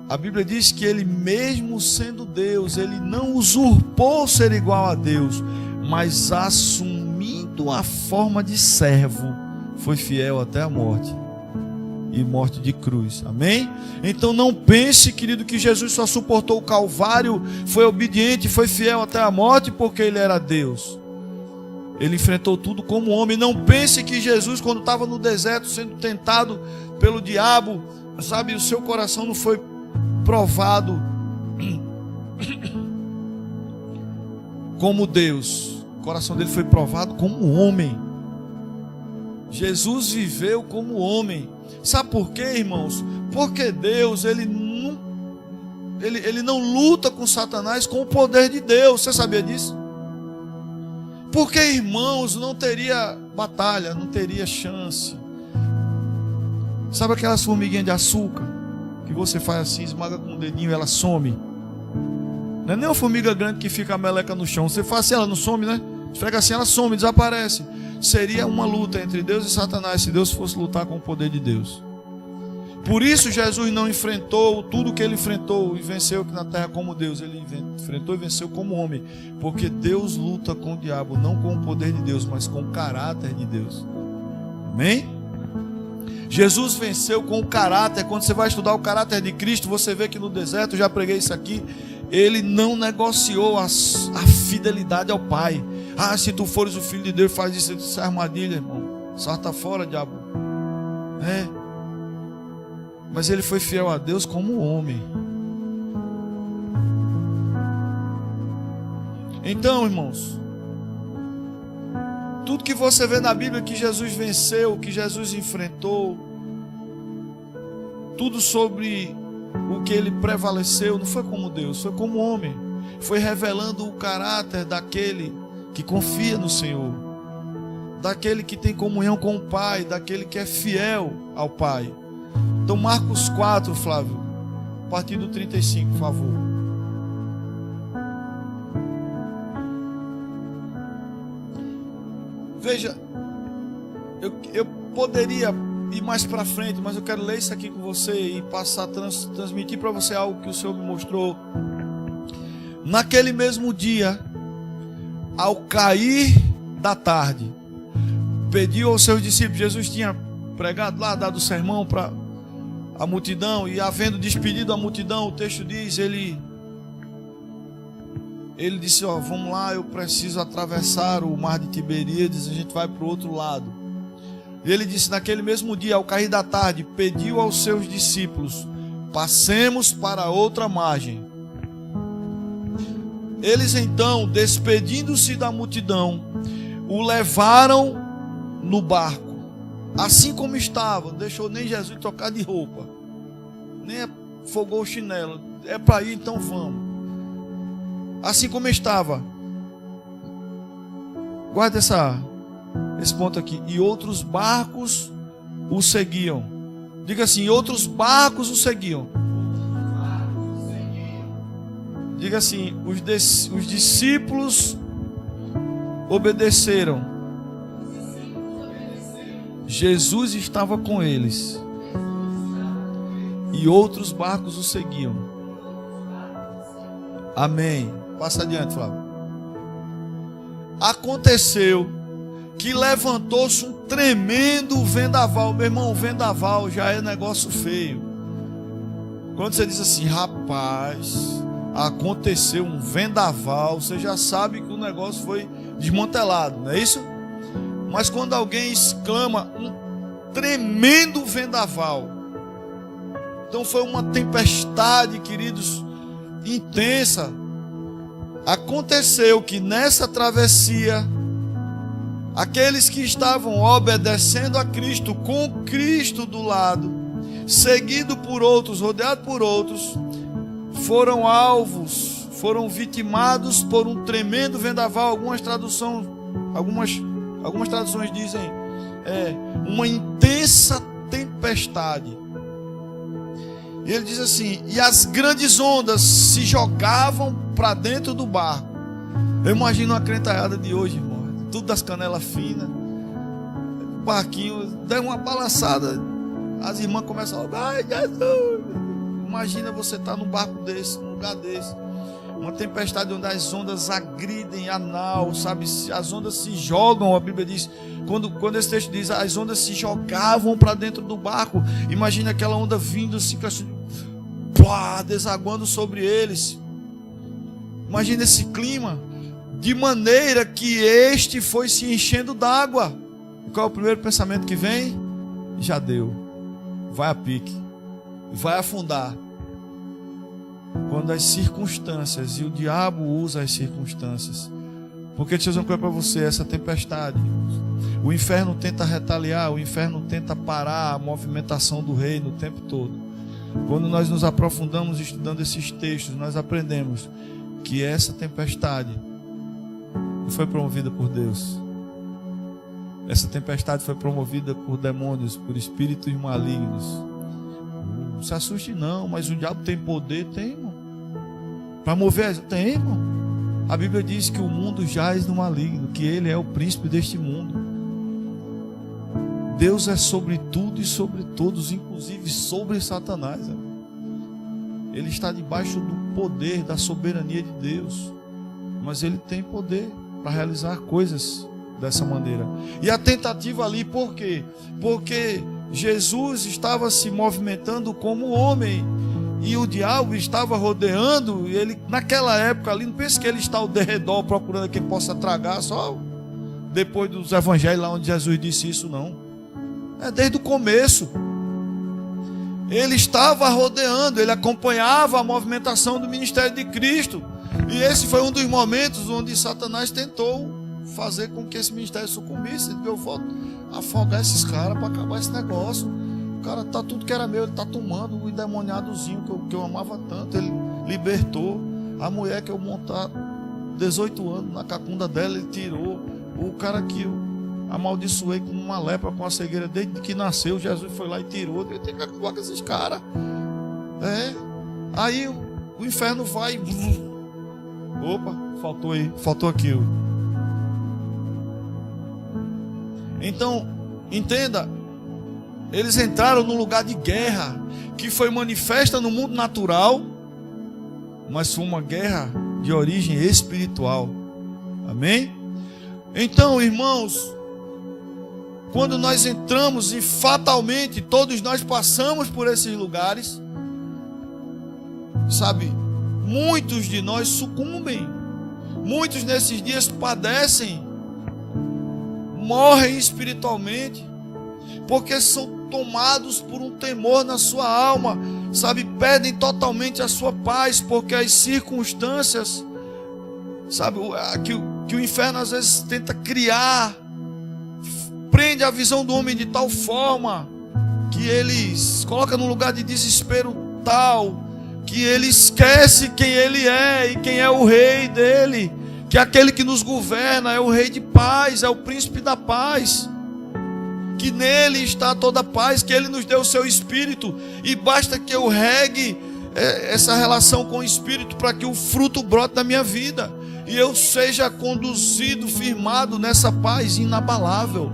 a Bíblia diz que ele, mesmo sendo Deus, ele não usurpou ser igual a Deus, mas assumindo a forma de servo, foi fiel até a morte. E morte de cruz, amém? Então não pense, querido, que Jesus só suportou o Calvário, foi obediente, foi fiel até a morte porque ele era Deus. Ele enfrentou tudo como homem. Não pense que Jesus, quando estava no deserto sendo tentado pelo diabo, sabe, o seu coração não foi provado como Deus. O coração dele foi provado como homem. Jesus viveu como homem. Sabe por quê, irmãos? Porque Deus, ele não luta com Satanás com o poder de Deus. Você sabia disso? Porque, irmãos, não teria batalha, não teria chance. Sabe aquelas formiguinhas de açúcar que você faz assim, esmaga com o dedinho e ela some? Não é nem uma formiga grande que fica a meleca no chão. Você faz assim, ela não some, né? Esfrega assim, ela some, desaparece. Seria uma luta entre Deus e Satanás se Deus fosse lutar com o poder de Deus. Por isso Jesus não enfrentou tudo que ele enfrentou e venceu aqui na terra como Deus. Ele enfrentou e venceu como homem. Porque Deus luta com o diabo, não com o poder de Deus, mas com o caráter de Deus. Amém? Jesus venceu com o caráter. Quando você vai estudar o caráter de Cristo, você vê que no deserto, já preguei isso aqui, ele não negociou a fidelidade ao Pai. Se tu fores o Filho de Deus, faz isso, essa armadilha, irmão. Sarta fora, diabo. Mas ele foi fiel a Deus como homem. Então, irmãos, tudo que você vê na Bíblia que Jesus venceu, que Jesus enfrentou, tudo sobre o que ele prevaleceu, não foi como Deus, foi como homem. Foi revelando o caráter daquele que confia no Senhor, daquele que tem comunhão com o Pai, daquele que é fiel ao Pai. Então Marcos 4, Flávio, a partir do 35, por favor. Veja, eu poderia ir mais para frente, mas eu quero ler isso aqui com você e passar, transmitir para você algo que o Senhor me mostrou. Naquele mesmo dia, ao cair da tarde, pediu aos seus discípulos. Jesus tinha pregado lá, dado o sermão para a multidão, e havendo despedido a multidão, o texto diz, ele disse, vamos lá, eu preciso atravessar o mar de Tiberíades, a gente vai para o outro lado. E ele disse, naquele mesmo dia, ao cair da tarde, pediu aos seus discípulos, passemos para a outra margem. Eles então, despedindo-se da multidão, o levaram no barco, assim como estava. Não deixou nem Jesus trocar de roupa, nem afogou o chinelo. É para ir, então vamos. Assim como estava. Guarda esse ponto aqui. E outros barcos o seguiam. Diga assim, e outros barcos o seguiam. Diga assim, os discípulos obedeceram. Jesus estava com eles. E outros barcos o seguiam. Amém. Passa adiante, Flávio. Aconteceu que levantou-se um tremendo vendaval. Meu irmão, vendaval já é negócio feio. Quando você diz assim, rapaz, aconteceu um vendaval, você já sabe que o negócio foi desmantelado, não é isso? Mas quando alguém exclama um tremendo vendaval, então foi uma tempestade, queridos, intensa. Aconteceu que nessa travessia, aqueles que estavam obedecendo a Cristo, com Cristo do lado, seguido por outros, rodeado por outros, foram alvos, foram vitimados por um tremendo vendaval. Algumas traduções dizem uma intensa tempestade. E ele diz assim: e as grandes ondas se jogavam para dentro do barco. Eu imagino uma crentalhada de hoje, irmão, tudo das canelas finas, o barquinho dá uma balançada, as irmãs começam a ai Jesus. Imagina você estar num barco desse, num lugar desse, uma tempestade onde as ondas agridem a nau, sabe? As ondas se jogam, a Bíblia diz, quando esse texto diz, as ondas se jogavam para dentro do barco. Imagina aquela onda vindo assim, desaguando sobre eles. Imagina esse clima, de maneira que este foi se enchendo d'água. E qual é o primeiro pensamento que vem? Já deu, vai a pique, vai afundar. Quando as circunstâncias, e o diabo usa as circunstâncias, porque deixa eu dizer uma coisa para você, essa tempestade, o inferno tenta retaliar, o inferno tenta parar a movimentação do reino o tempo todo. Quando nós nos aprofundamos estudando esses textos, nós aprendemos que essa tempestade não foi promovida por Deus. Essa tempestade foi promovida por demônios, por espíritos malignos. Não se assuste não, mas o diabo tem poder? Tem, irmão. Para mover, tem, irmão. A Bíblia diz que o mundo jaz no maligno, que ele é o príncipe deste mundo. Deus é sobre tudo e sobre todos, inclusive sobre Satanás. Ele está debaixo do poder, da soberania de Deus, mas ele tem poder para realizar coisas dessa maneira. E a tentativa ali, por quê? Porque Jesus estava se movimentando como homem e o diabo estava rodeando. E ele, naquela época ali, não pense que ele está ao derredor procurando quem possa tragar só depois dos evangelhos lá onde Jesus disse isso, não. É desde o começo. Ele estava rodeando, ele acompanhava a movimentação do ministério de Cristo. E esse foi um dos momentos onde Satanás tentou fazer com que esse ministério sucumbisse. Eu vou afogar esses caras para acabar esse negócio. O cara tá tudo que era meu, ele tá tomando o endemoniadozinho que eu amava tanto. Ele libertou a mulher que eu montava 18 anos na cacunda dela, ele tirou. O cara que eu amaldiçoei com uma lepra, com a cegueira desde que nasceu, Jesus foi lá e tirou. Eu tenho que acabar com esses caras. Aí o inferno vai. Opa, faltou aqui. Então, entenda, eles entraram num lugar de guerra que foi manifesta no mundo natural, mas foi uma guerra de origem espiritual. Amém? Então, irmãos, quando nós entramos e fatalmente todos nós passamos por esses lugares, sabe, muitos de nós sucumbem, muitos nesses dias padecem, morrem espiritualmente, porque são tomados por um temor na sua alma, sabe, perdem totalmente a sua paz, porque as circunstâncias, sabe, que o inferno às vezes tenta criar, prende a visão do homem de tal forma que ele coloca num lugar de desespero tal, que ele esquece quem ele é e quem é o rei dele, que aquele que nos governa é o rei de paz, é o príncipe da paz, que nele está toda a paz, que ele nos deu o seu espírito, e basta que eu regue essa relação com o espírito para que o fruto brote na minha vida e eu seja conduzido, firmado nessa paz inabalável.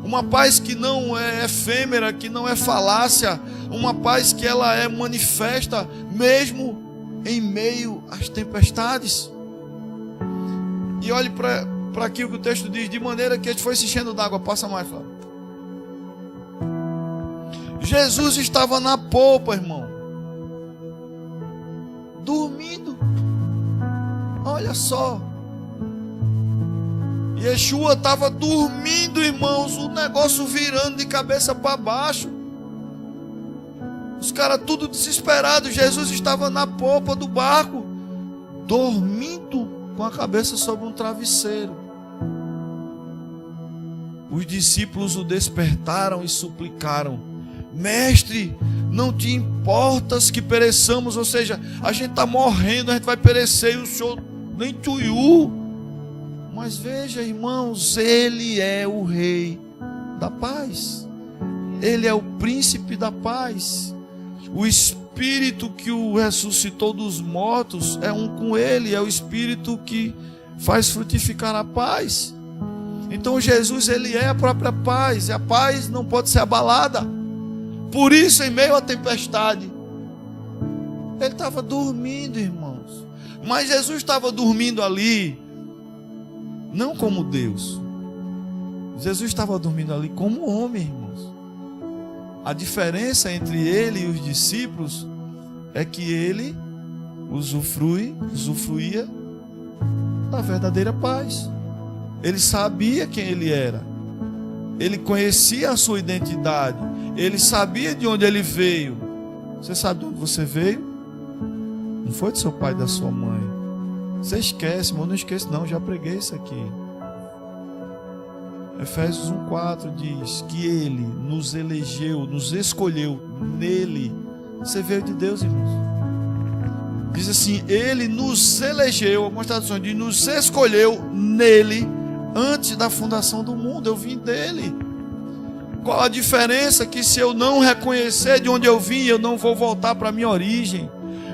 Uma paz que não é efêmera, que não é falácia, uma paz que ela é manifesta mesmo em meio às tempestades. E olhe para aquilo que o texto diz, de maneira que ele foi se enchendo d'água. Passa mais, Flávio. Jesus estava na popa, irmão, dormindo. Olha só, Yeshua estava dormindo, irmãos, o negócio virando de cabeça para baixo, os caras tudo desesperados. Jesus estava na popa do barco, dormindo com a cabeça sobre um travesseiro. Os discípulos o despertaram e suplicaram: Mestre, não te importas que pereçamos? Ou seja, a gente está morrendo, a gente vai perecer, e o Senhor nem tuiu. Mas veja, irmãos, Ele é o Rei da paz, Ele é o príncipe da paz. O Espírito que o ressuscitou dos mortos é um com ele, é o Espírito que faz frutificar a paz. Então Jesus, ele é a própria paz, e a paz não pode ser abalada. Por isso, em meio à tempestade, ele estava dormindo, irmãos. Mas Jesus estava dormindo ali, não como Deus. Jesus estava dormindo ali como homem, irmãos. A diferença entre ele e os discípulos é que ele usufruía da verdadeira paz. Ele sabia quem ele era. Ele conhecia a sua identidade. Ele sabia de onde ele veio. Você sabe de onde você veio? Não foi do seu pai e da sua mãe. Você esquece, mas eu não esqueço não, já preguei isso aqui. Efésios 1,4 diz que ele nos elegeu, nos escolheu nele. Você veio de Deus, irmãos. Diz assim, ele nos elegeu, algumas traduções diz, nos escolheu nele antes da fundação do mundo. Eu vim dele. Qual a diferença? Que se eu não reconhecer de onde eu vim, eu não vou voltar para a minha origem.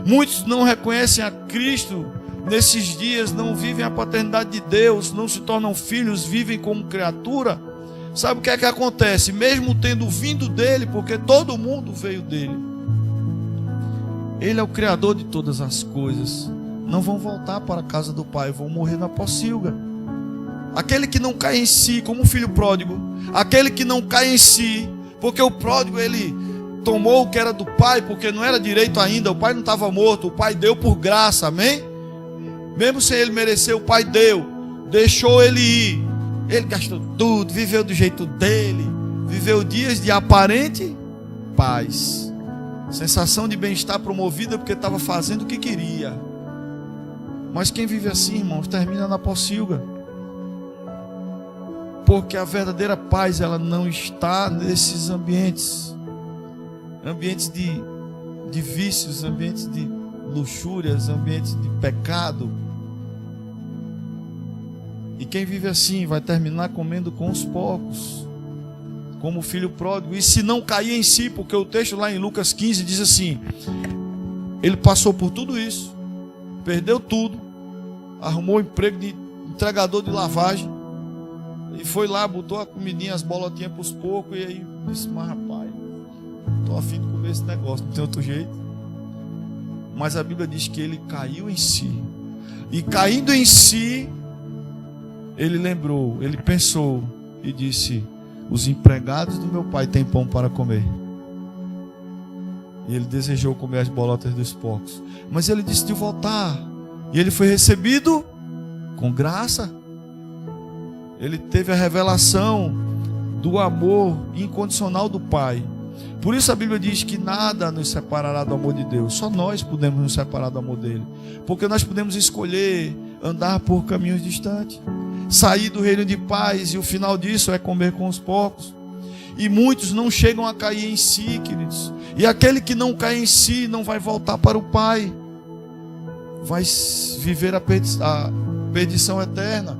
Muitos não reconhecem a Cristo nesses dias, não vivem a paternidade de Deus, não se tornam filhos, vivem como criatura. Sabe o que é que acontece? Mesmo tendo vindo dele, porque todo mundo veio dele, ele é o Criador de todas as coisas. Não vão voltar para a casa do Pai, vão morrer na pocilga. Aquele que não cai em si, como o filho pródigo, aquele que não cai em si, porque o pródigo ele tomou o que era do pai, porque não era direito ainda, o pai não estava morto, o pai deu por graça, amém? Mesmo sem ele merecer, o pai deu, deixou ele ir, ele gastou tudo, viveu do jeito dele, viveu dias de aparente paz, sensação de bem-estar promovida porque estava fazendo o que queria. Mas quem vive assim, irmãos, termina na pocilga. Porque a verdadeira paz, ela não está nesses ambientes de vícios, ambientes de luxúrias, ambientes de pecado. E quem vive assim vai terminar comendo com os porcos, como o filho pródigo. E se não cair em si, porque o texto lá em Lucas 15 diz assim, ele passou por tudo isso, perdeu tudo, arrumou um emprego de entregador de lavagem, e foi lá, botou a comidinha, as bolotinhas para os porcos, e aí disse, mas rapaz, estou a fim de comer esse negócio, não tem outro jeito. Mas a Bíblia diz que ele caiu em si, e caindo em si, ele lembrou, ele pensou e disse, os empregados do meu pai têm pão para comer. E ele desejou comer as bolotas dos porcos, mas ele decidiu voltar, e ele foi recebido com graça. Ele teve a revelação do amor incondicional do Pai. Por isso a Bíblia diz que nada nos separará do amor de Deus. Só nós podemos nos separar do amor dele. Porque nós podemos escolher andar por caminhos distantes, sair do reino de paz, e o final disso é comer com os porcos. E muitos não chegam a cair em si, queridos. E aquele que não cai em si não vai voltar para o Pai, vai viver a perdição eterna.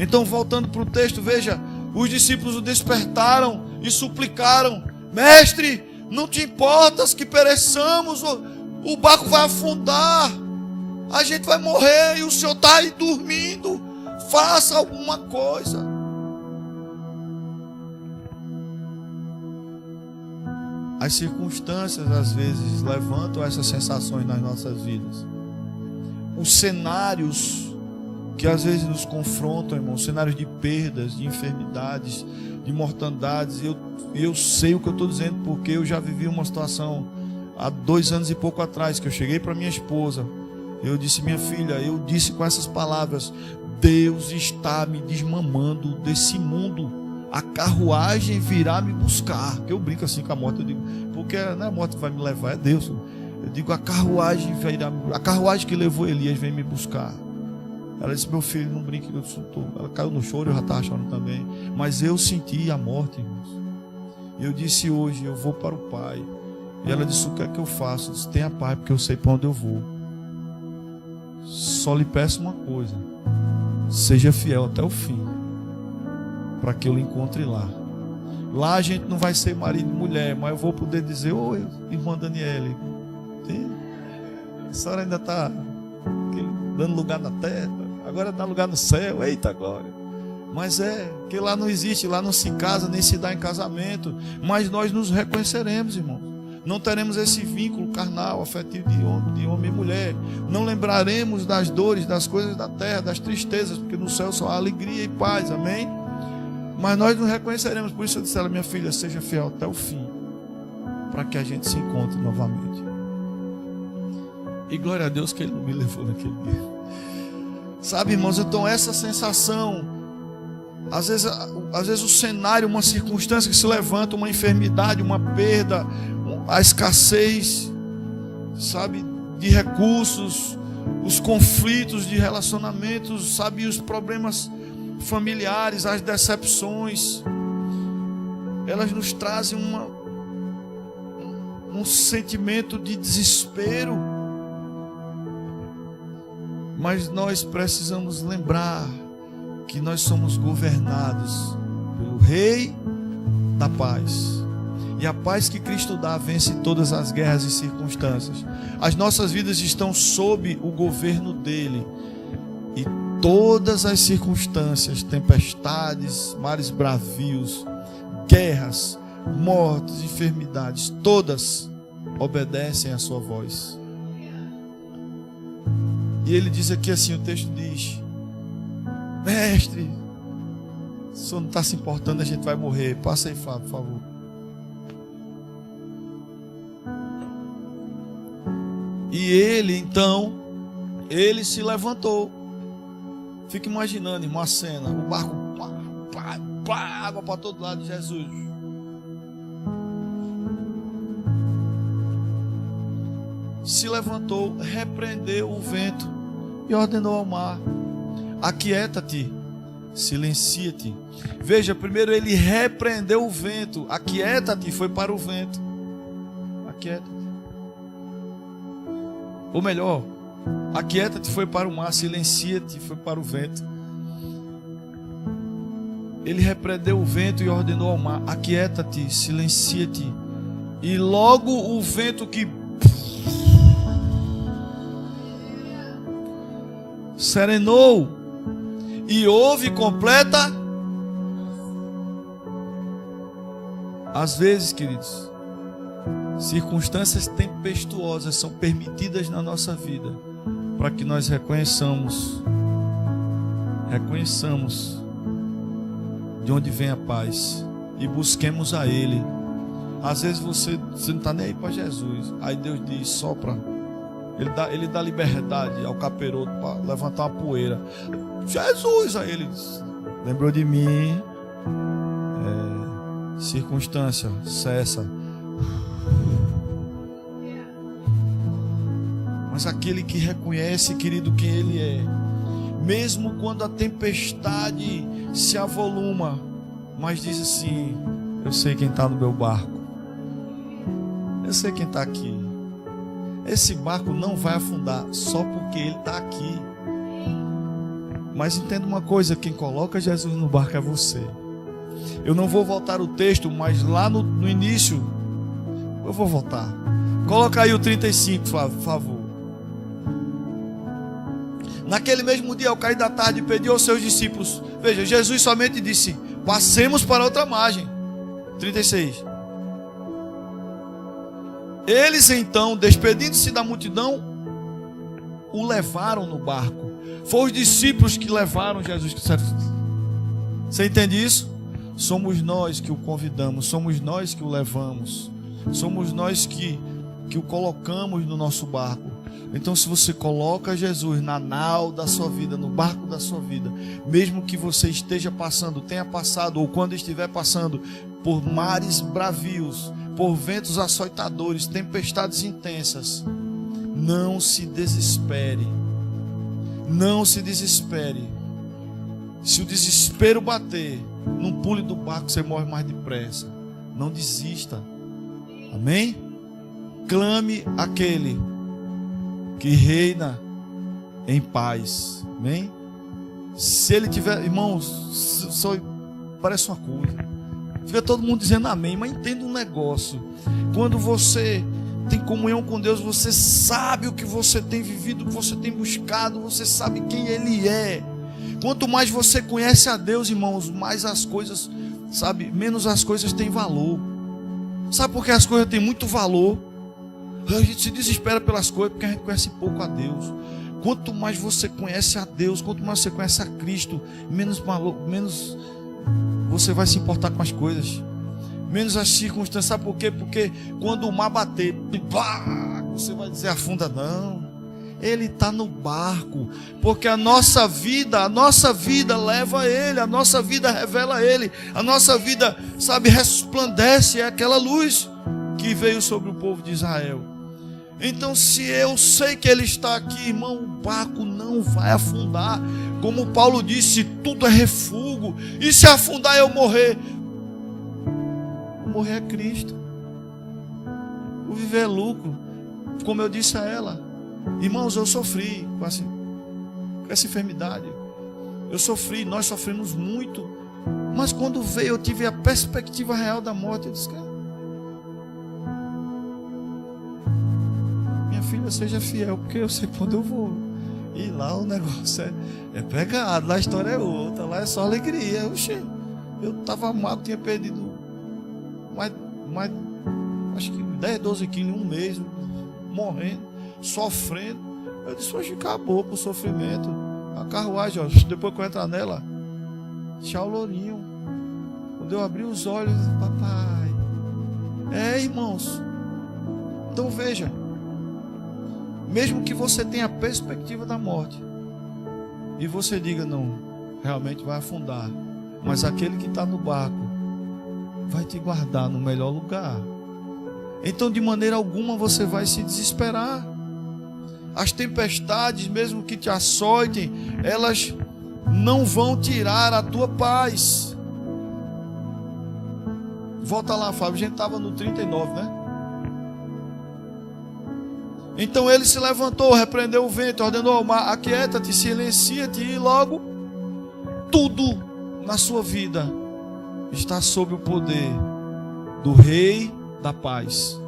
Então, voltando para o texto, veja, os discípulos o despertaram e suplicaram, mestre, não te importas que pereçamos, o barco vai afundar, a gente vai morrer e o senhor está aí dormindo, faça alguma coisa. As circunstâncias às vezes levantam essas sensações nas nossas vidas. Os cenários que às vezes nos confrontam, irmão, cenários de perdas, de enfermidades, de mortandades. Eu sei o que eu estou dizendo, porque eu já vivi uma situação há 2 anos e pouco atrás, que eu cheguei para minha esposa, eu disse, minha filha, eu disse com essas palavras, Deus está me desmamando desse mundo, a carruagem virá me buscar. Que eu brinco assim com a morte, eu digo, porque não é a morte que vai me levar, é Deus. Eu digo, a carruagem que levou Elias vem me buscar. Ela disse, meu filho, não brinque, ela caiu no choro, eu já estava chorando também, mas eu senti a morte, irmãos. Eu disse, hoje eu vou para o Pai. E ela disse, o que é que eu faço? Eu disse, tenha paz, porque eu sei para onde eu vou. Só lhe peço uma coisa, seja fiel até o fim, para que eu lhe encontre lá. Lá a gente não vai ser marido e mulher, mas eu vou poder dizer: oi, irmã Daniele, a senhora ainda está dando lugar na terra, agora dá lugar no céu, eita glória. Mas que lá não existe, lá não se casa, nem se dá em casamento. Mas nós nos reconheceremos, irmãos. Não teremos esse vínculo carnal, afetivo de homem e mulher. Não lembraremos das dores, das coisas da terra, das tristezas, porque no céu só há alegria e paz, amém? Mas nós nos reconheceremos. Por isso eu disse a ela: minha filha, seja fiel até o fim, para que a gente se encontre novamente. E glória a Deus que Ele não me levou naquele dia. Sabe, irmãos, então essa sensação, às vezes o cenário, uma circunstância que se levanta, uma enfermidade, uma perda, a escassez, sabe, de recursos, os conflitos de relacionamentos, sabe, os problemas familiares, as decepções, elas nos trazem um sentimento de desespero. Mas nós precisamos lembrar que nós somos governados pelo Rei da paz. E a paz que Cristo dá vence todas as guerras e circunstâncias. As nossas vidas estão sob o governo dele. E todas as circunstâncias, tempestades, mares bravios, guerras, mortes, enfermidades, todas obedecem à sua voz. E ele diz aqui assim, o texto diz: mestre, o senhor não está se importando, a gente vai morrer. Passa aí, Fábio, por favor. E ele, então, ele se levantou. Fica imaginando, irmão, a cena. O barco, água para todo lado de Jesus. Se levantou, repreendeu o vento e ordenou ao mar: aquieta-te, silencia-te. Veja, primeiro ele repreendeu o vento. Aquieta-te foi para o vento. Aquieta-te. Ou melhor, aquieta-te foi para o mar, silencia-te foi para o vento. Ele repreendeu o vento e ordenou ao mar: aquieta-te, silencia-te. E logo o vento que serenou e houve completa. Às vezes, queridos, circunstâncias tempestuosas são permitidas na nossa vida para que nós reconheçamos de onde vem a paz e busquemos a Ele. Às vezes você não está nem aí para Jesus, aí Deus diz: sopra. Ele dá liberdade ao capiroto para levantar uma poeira. Jesus, aí ele diz: lembrou de mim, circunstância, cessa. Mas aquele que reconhece, querido, quem Ele é, mesmo quando a tempestade se avoluma, mas diz assim: eu sei quem está no meu barco, eu sei quem está aqui. Esse barco não vai afundar só porque Ele está aqui. Mas entenda uma coisa: quem coloca Jesus no barco é você. Eu não vou voltar o texto, mas lá no início eu vou voltar. Coloca aí o 35, por favor. Naquele mesmo dia, ao cair da tarde, pediu aos seus discípulos. Veja, Jesus somente disse: passemos para outra margem. 36. Eles então, despedindo-se da multidão, o levaram no barco. Foram os discípulos que levaram Jesus. Você entende isso? Somos nós que o convidamos, somos nós que o levamos, somos nós que o colocamos no nosso barco. Então, se você coloca Jesus na nau da sua vida, no barco da sua vida, mesmo que você esteja passando, tenha passado, ou quando estiver passando por mares bravios, por ventos açoitadores, tempestades intensas, não se desespere. Não se desespere. Se o desespero bater, não pule do barco, você morre mais depressa. Não desista. Amém? Clame aquele que reina em paz. Amém? Se ele tiver, irmãos, só parece uma coisa. Fica todo mundo dizendo amém, mas entenda um negócio. Quando você tem comunhão com Deus, você sabe o que você tem vivido, o que você tem buscado, você sabe quem Ele é. Quanto mais você conhece a Deus, irmãos, mais as coisas, sabe, menos as coisas têm valor. Sabe por que as coisas têm muito valor? A gente se desespera pelas coisas porque a gente conhece pouco a Deus. Quanto mais você conhece a Deus, quanto mais você conhece a Cristo, menos você vai se importar com as coisas, menos as circunstâncias. Sabe por quê? Porque quando o mar bater, você vai dizer afunda. Não, Ele está no barco, porque a nossa vida leva a Ele, a nossa vida revela a Ele, a nossa vida, sabe, resplandece, é aquela luz que veio sobre o povo de Israel. Então, se eu sei que Ele está aqui, irmão, o barco não vai afundar. Como Paulo disse, tudo é refúgio. E se afundar eu morrer? O morrer é Cristo. O viver é lucro. Como eu disse a ela, irmãos, eu sofri com essa enfermidade. Eu sofri, nós sofremos muito. Mas quando veio, eu tive a perspectiva real da morte. Eu disse, cara, filha, seja fiel, porque eu sei quando eu vou. E lá o negócio é pegado, lá a história é outra, lá é só alegria. Eu estava amado, tinha perdido mais acho que 10, 12 quilos em um mês, morrendo, sofrendo. Eu disse, hoje acabou com o sofrimento. A carruagem, ó, depois que eu entrar nela, tchau, lourinho. Quando eu abri os olhos, papai. Irmãos, então veja, mesmo que você tenha a perspectiva da morte e você diga, não, realmente vai afundar, mas aquele que está no barco vai te guardar no melhor lugar. Então, de maneira alguma você vai se desesperar. As tempestades, mesmo que te açoitem, elas não vão tirar a tua paz. Volta lá, Fábio, a gente estava no 39, né? Então ele se levantou, repreendeu o vento, ordenou ao mar, aquieta-te, silencia-te, e logo tudo na sua vida está sob o poder do Rei da Paz.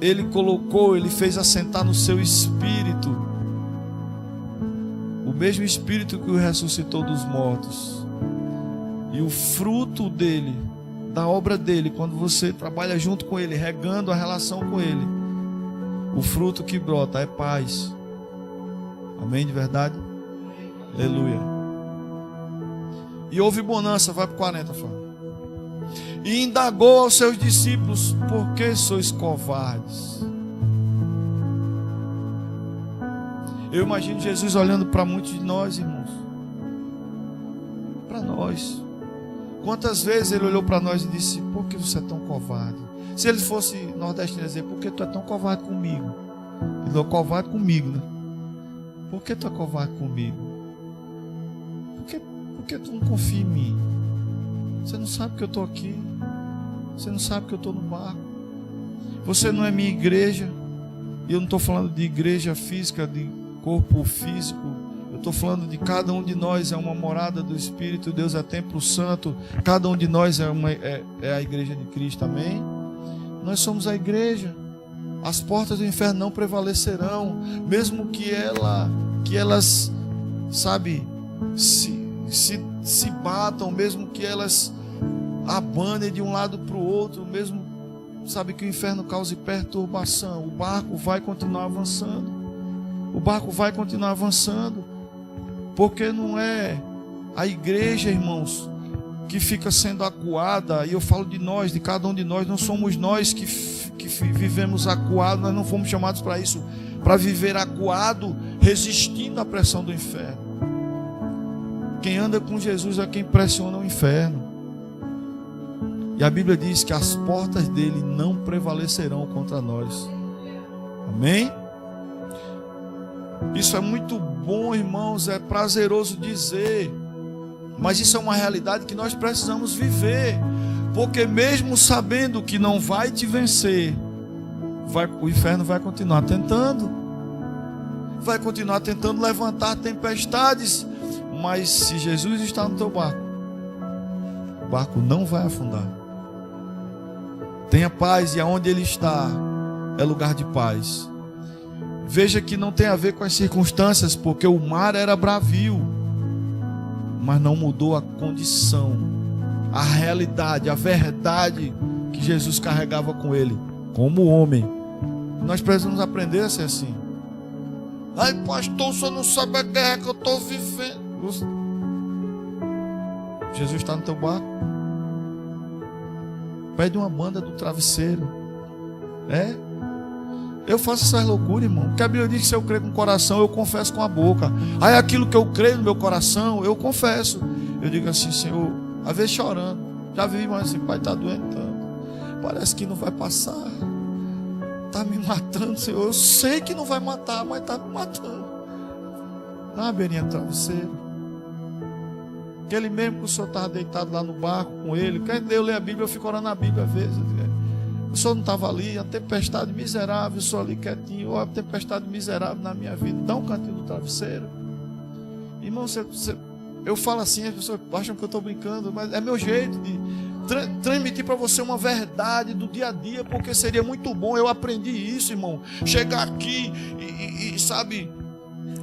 Ele fez assentar no seu espírito o mesmo espírito que o ressuscitou dos mortos. E o fruto dele, da obra dele, quando você trabalha junto com ele, regando a relação com ele, o fruto que brota é paz. Amém de verdade? Aleluia. E houve bonança, vai para 40, Flávio. E indagou aos seus discípulos, por que sois covardes? Eu imagino Jesus olhando para muitos de nós, irmãos. Para nós. Quantas vezes ele olhou para nós e disse, por que você é tão covarde? Se ele fosse nordestino, ia dizer, por que tu é tão covarde comigo? Ele é covarde comigo, né? Por que tu é covarde comigo? Por que tu não confia em mim? Você não sabe que eu estou aqui. Você não sabe que eu estou no barco. Você não é minha igreja. E eu não estou falando de igreja física, de corpo físico. Eu estou falando de cada um de nós é uma morada do Espírito. Deus é templo santo. Cada um de nós é a igreja de Cristo. Amém? Nós somos a igreja. As portas do inferno não prevalecerão, mesmo que elas, sabe, se batam, mesmo que elas abanem de um lado para o outro, mesmo, sabe, que o inferno cause perturbação, o barco vai continuar avançando. O barco vai continuar avançando, porque não é a igreja, irmãos, que fica sendo acuada. E eu falo de nós, de cada um de nós. Não somos nós que vivemos acuado. Nós não fomos chamados para isso, para viver acuado, resistindo à pressão do inferno. Quem anda com Jesus é quem pressiona o inferno. E a Bíblia diz que as portas dele não prevalecerão contra nós. Amém? Isso é muito bom, irmãos. É prazeroso dizer, mas isso é uma realidade que nós precisamos viver, porque mesmo sabendo que não vai te vencer, o inferno vai continuar tentando levantar tempestades. Mas se Jesus está no teu barco, o barco não vai afundar. Tenha paz, e aonde ele está é lugar de paz. Veja que não tem a ver com as circunstâncias, porque o mar era bravio, mas não mudou a condição, a realidade, a verdade que Jesus carregava com ele, como homem. Nós precisamos aprender a ser assim. Ai, pastor, o senhor não sabe a guerra que eu estou vivendo. Jesus está no teu barco. Pede uma banda do travesseiro. Eu faço essas loucuras, irmão. Porque a Bíblia diz que se eu creio com o coração, eu confesso com a boca. Aí aquilo que eu creio no meu coração, eu confesso. Eu digo assim, Senhor, às vezes chorando. Já vi, mas assim, pai, está doendo tanto. Parece que não vai passar. Está me matando, Senhor. Eu sei que não vai matar, mas está me matando. Na beirinha do travesseiro. Aquele mesmo que o Senhor estava deitado lá no barco com ele. Quando eu leio a Bíblia, eu fico orando na Bíblia às vezes. O Senhor não estava ali, a tempestade miserável, o Senhor ali quietinho, ó, a tempestade miserável na minha vida, dá um cantinho do travesseiro. Irmão, eu falo assim, as pessoas acham que eu estou brincando, mas é meu jeito de transmitir para você uma verdade do dia a dia, porque seria muito bom. Eu aprendi isso, irmão, chegar aqui e sabe,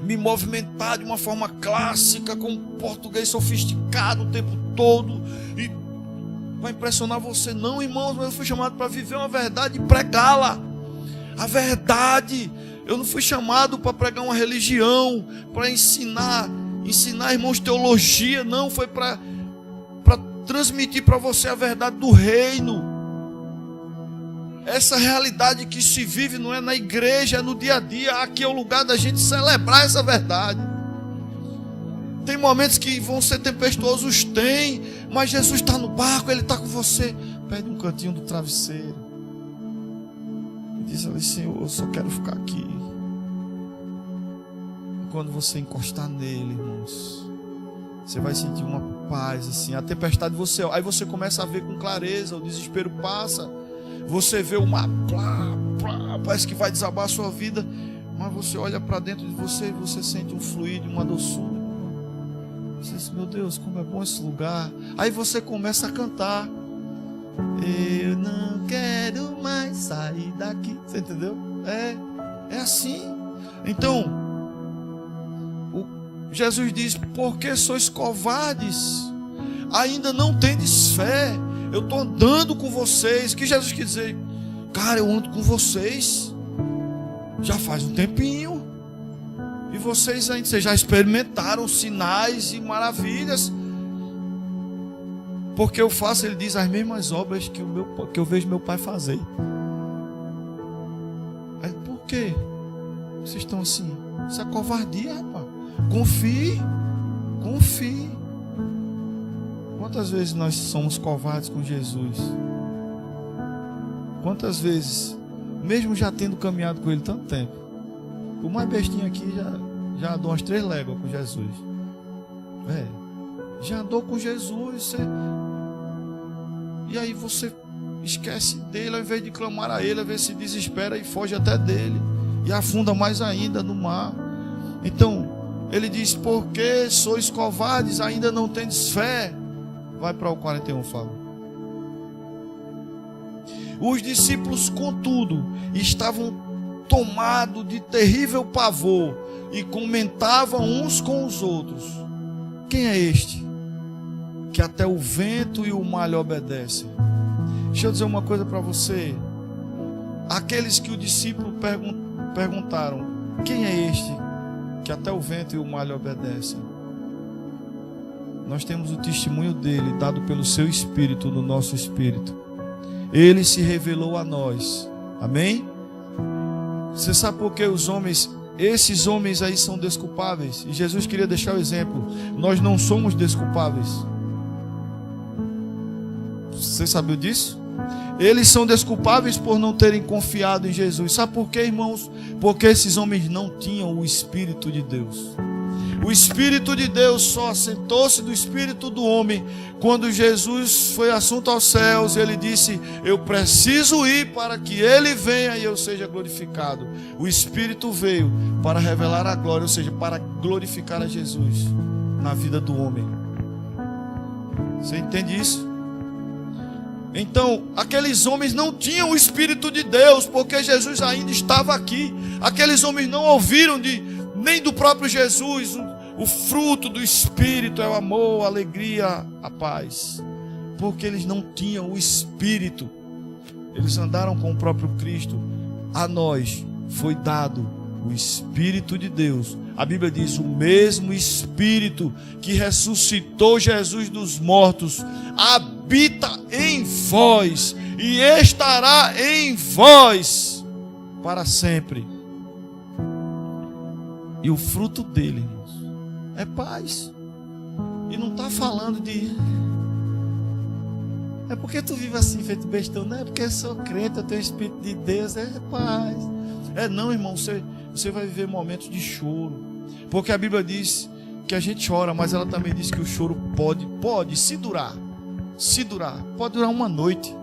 me movimentar de uma forma clássica, com português sofisticado o tempo todo, e vai impressionar você. Não, irmãos, mas eu fui chamado para viver uma verdade e pregá-la. A verdade. Eu não fui chamado para pregar uma religião, para ensinar, irmãos, teologia. Não, foi para transmitir para você a verdade do reino. Essa realidade que se vive não é na igreja, é no dia a dia. Aqui é o lugar da gente celebrar essa verdade. Tem momentos que vão ser tempestuosos, tem, mas Jesus está no barco, Ele está com você. Pede um cantinho do travesseiro. Diz ali, Senhor, eu só quero ficar aqui. E quando você encostar nele, irmãos, você vai sentir uma paz assim. A tempestade, aí você começa a ver com clareza, o desespero passa. Você vê o mar, parece que vai desabar a sua vida, mas você olha para dentro de você e você sente um fluido, uma doçura. Você diz, meu Deus, como é bom esse lugar. Aí você começa a cantar. Eu não quero mais sair daqui. Você entendeu? É assim. Então, Jesus diz, por que sois covardes? Ainda não tendes fé. Eu estou andando com vocês. O que Jesus quer dizer? Cara, eu ando com vocês já faz um tempinho. E vocês já experimentaram sinais e maravilhas. Porque eu faço, ele diz, as mesmas obras que eu vejo meu pai fazer. Aí, por quê? Vocês estão assim? Isso é covardia, rapaz. Confie. Quantas vezes nós somos covardes com Jesus? Quantas vezes, mesmo já tendo caminhado com Ele tanto tempo, o mais bestinho aqui já andou umas 3 léguas com Jesus. Já andou com Jesus. E aí você esquece dele, ao invés de clamar a Ele, às vezes se desespera e foge até dele. E afunda mais ainda no mar. Então, ele diz, porque sois covardes, ainda não tendes fé. Vai para o 41, Fábio. Os discípulos, contudo, estavam tomados de terrível pavor e comentavam uns com os outros: quem é este que até o vento e o mar lhe obedecem? Deixa eu dizer uma coisa para você. Aqueles que o discípulo perguntaram: quem é este que até o vento e o mar lhe obedecem? Nós temos o testemunho dele, dado pelo seu Espírito no nosso espírito. Ele se revelou a nós. Amém? Você sabe por que esses homens aí são desculpáveis? E Jesus queria deixar o exemplo. Nós não somos desculpáveis. Você sabia disso? Eles são desculpáveis por não terem confiado em Jesus. Sabe por quê, irmãos? Porque esses homens não tinham o Espírito de Deus. O Espírito de Deus só assentou-se do Espírito do homem quando Jesus foi assunto aos céus. Ele disse: eu preciso ir para que Ele venha e eu seja glorificado. O Espírito veio para revelar a glória, ou seja, para glorificar a Jesus na vida do homem. Você entende isso? Então, aqueles homens não tinham o Espírito de Deus, porque Jesus ainda estava aqui. Aqueles homens não ouviram nem do próprio Jesus. O fruto do Espírito é o amor, a alegria, a paz. Porque eles não tinham o Espírito. Eles andaram com o próprio Cristo. A nós foi dado o Espírito de Deus. A Bíblia diz: o mesmo Espírito que ressuscitou Jesus dos mortos habita em vós e estará em vós para sempre. E o fruto dele, irmãos, é paz. E não está falando de... é porque tu vive assim, feito bestão. Não é porque eu sou crente, eu tenho o Espírito de Deus. É paz. É não, irmão, você vai viver momentos de choro. Porque a Bíblia diz que a gente chora, mas ela também diz que o choro pode, se durar, pode durar uma noite,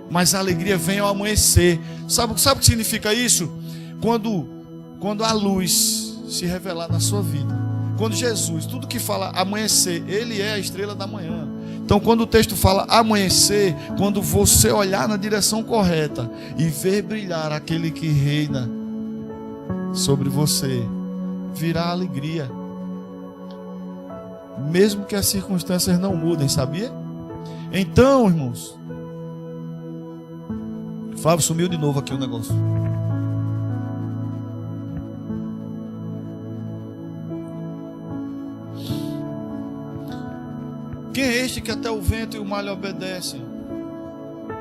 mas a alegria vem ao amanhecer. Sabe o que significa isso? Quando a luz se revelar na sua vida, quando Jesus, tudo que fala amanhecer, Ele é a estrela da manhã. Então, quando o texto fala amanhecer, quando você olhar na direção correta e ver brilhar aquele que reina sobre você, virá alegria, mesmo que as circunstâncias não mudem, sabia? Então, irmãos, Flávio, sumiu de novo aqui o negócio. Quem é este que até o vento e o mar lhe obedecem?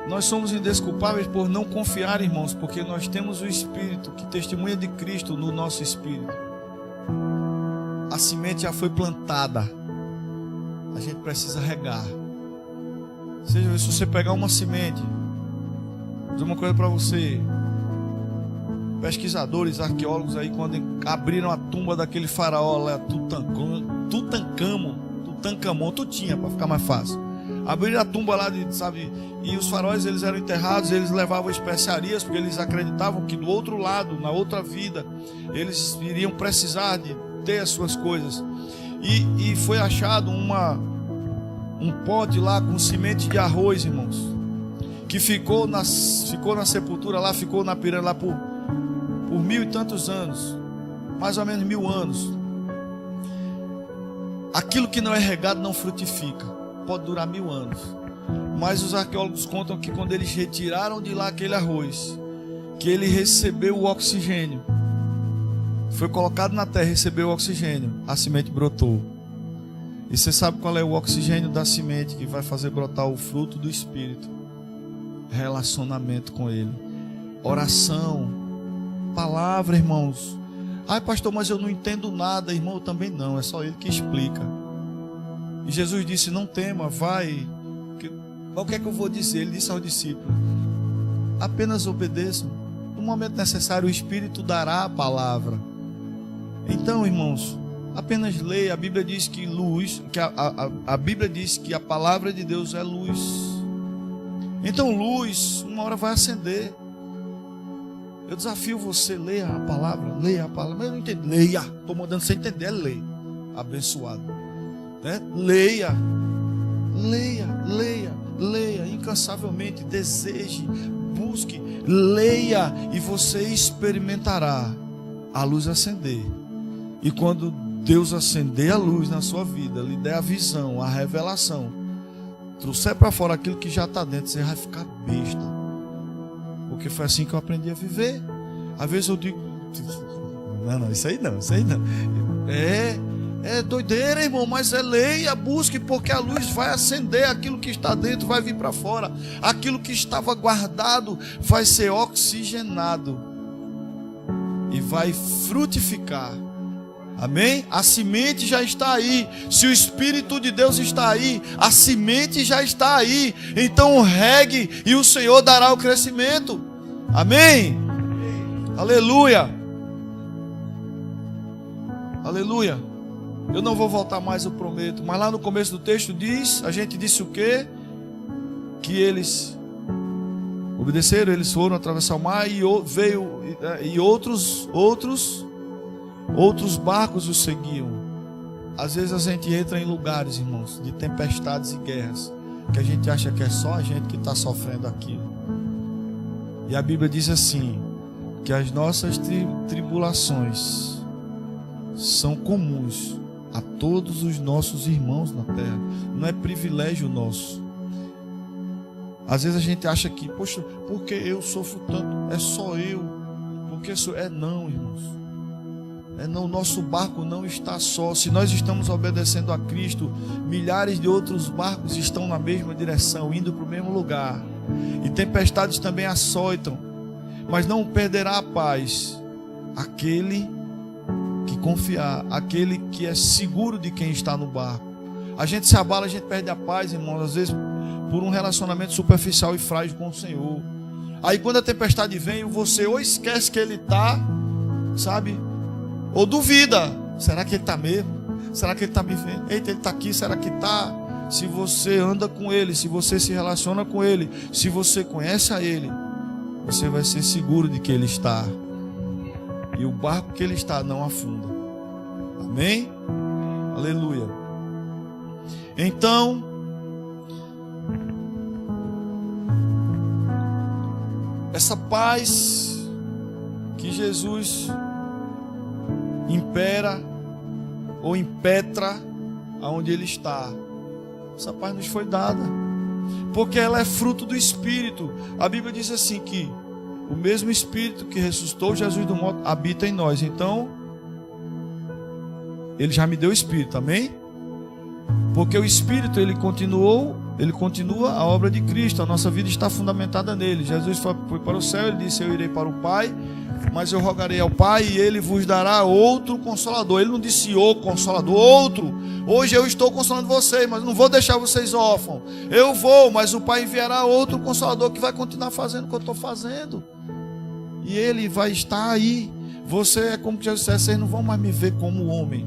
Nós somos indesculpáveis por não confiar, irmãos, porque nós temos o Espírito que testemunha de Cristo no nosso espírito. A semente já foi plantada, a gente precisa regar. Seja, se você pegar uma semente, vou dizer uma coisa para você: pesquisadores, arqueólogos aí, quando abriram a tumba daquele faraó lá, Tutankhamon, tu tinha para ficar mais fácil. Abriram a tumba lá, e os faraós, eles eram enterrados, eles levavam especiarias, porque eles acreditavam que do outro lado, na outra vida, eles iriam precisar de ter as suas coisas. E foi achado um pote lá com semente de arroz, irmãos, que ficou na sepultura lá, ficou na pirâmide lá por 1000 e tantos anos, mais ou menos 1000 anos. Aquilo que não é regado não frutifica, pode durar 1000 anos. Mas os arqueólogos contam que quando eles retiraram de lá aquele arroz, que ele recebeu o oxigênio, foi colocado na terra, recebeu o oxigênio, a semente brotou. E você sabe qual é o oxigênio da semente que vai fazer brotar o fruto do Espírito? Relacionamento com Ele, oração, palavra, irmãos. Ai, pastor, mas eu não entendo nada. Irmão, eu também não, é só Ele que explica. E Jesus disse: não tema, vai. O que é que eu vou dizer? Ele disse aos discípulos: apenas obedeçam. No momento necessário, o Espírito dará a palavra. Então, irmãos, apenas leia. A Bíblia diz que luz, a Bíblia diz que a palavra de Deus é luz. Então, luz, uma hora vai acender. Eu desafio você: leia a palavra, leia a palavra. Mas eu não entendo. Leia, estou mandando você entender, leia. Abençoado, né? Leia incansavelmente, deseje, busque, leia, e você experimentará a luz acender. E quando Deus acender a luz na sua vida, lhe der a visão, a revelação, trouxer para fora aquilo que já está dentro, você vai ficar besta. Porque foi assim que eu aprendi a viver. Às vezes eu digo: não, isso aí não. É doideira, irmão, mas leia, busque, porque a luz vai acender, aquilo que está dentro vai vir para fora, aquilo que estava guardado vai ser oxigenado e vai frutificar. Amém? A semente já está aí. Se o Espírito de Deus está aí, a semente já está aí. Então regue e o Senhor dará o crescimento. Amém? Aleluia. Aleluia. Eu não vou voltar mais, eu prometo. Mas lá no começo do texto diz, a gente disse o quê? Que eles obedeceram, eles foram atravessar o mar e outros barcos os seguiam. Às vezes a gente entra em lugares, irmãos, de tempestades e guerras, que a gente acha que é só a gente que está sofrendo aquilo. E a Bíblia diz assim, que as nossas tribulações são comuns a todos os nossos irmãos na terra. Não é privilégio nosso. Às vezes a gente acha que, poxa, porque eu sofro tanto, é só eu. Porque não, irmãos. Não, nosso barco não está só. Se nós estamos obedecendo a Cristo, milhares de outros barcos estão na mesma direção, indo para o mesmo lugar. E tempestades também açoitam, mas não perderá a paz aquele que confiar, aquele que é seguro de quem está no barco. A gente se abala, a gente perde a paz, irmãos, às vezes por um relacionamento superficial e frágil com o Senhor. Aí quando a tempestade vem, você ou esquece que Ele está, sabe? Ou duvida, será que Ele está mesmo? Será que Ele está me vendo? Eita, Ele está aqui, será que está? Se você anda com Ele, se você se relaciona com Ele, se você conhece a Ele, você vai ser seguro de que Ele está. E o barco que Ele está não afunda. Amém? Aleluia. Então, essa paz que Jesus impera ou impetra aonde Ele está, essa paz nos foi dada, porque ela é fruto do Espírito. A Bíblia diz assim que o mesmo Espírito que ressuscitou Jesus do morto habita em nós. Então, Ele já me deu o Espírito, amém? Porque o Espírito, ele continua a obra de Cristo. A nossa vida está fundamentada nele. Jesus foi para o céu, Ele disse, eu irei para o Pai, mas eu rogarei ao Pai e Ele vos dará outro Consolador. Ele não disse o Consolador, outro. Hoje eu estou consolando vocês, mas não vou deixar vocês órfãos. Eu vou, mas o Pai enviará outro Consolador que vai continuar fazendo o que eu estou fazendo. E Ele vai estar aí. Você é como Jesus disse, vocês não vão mais me ver como homem,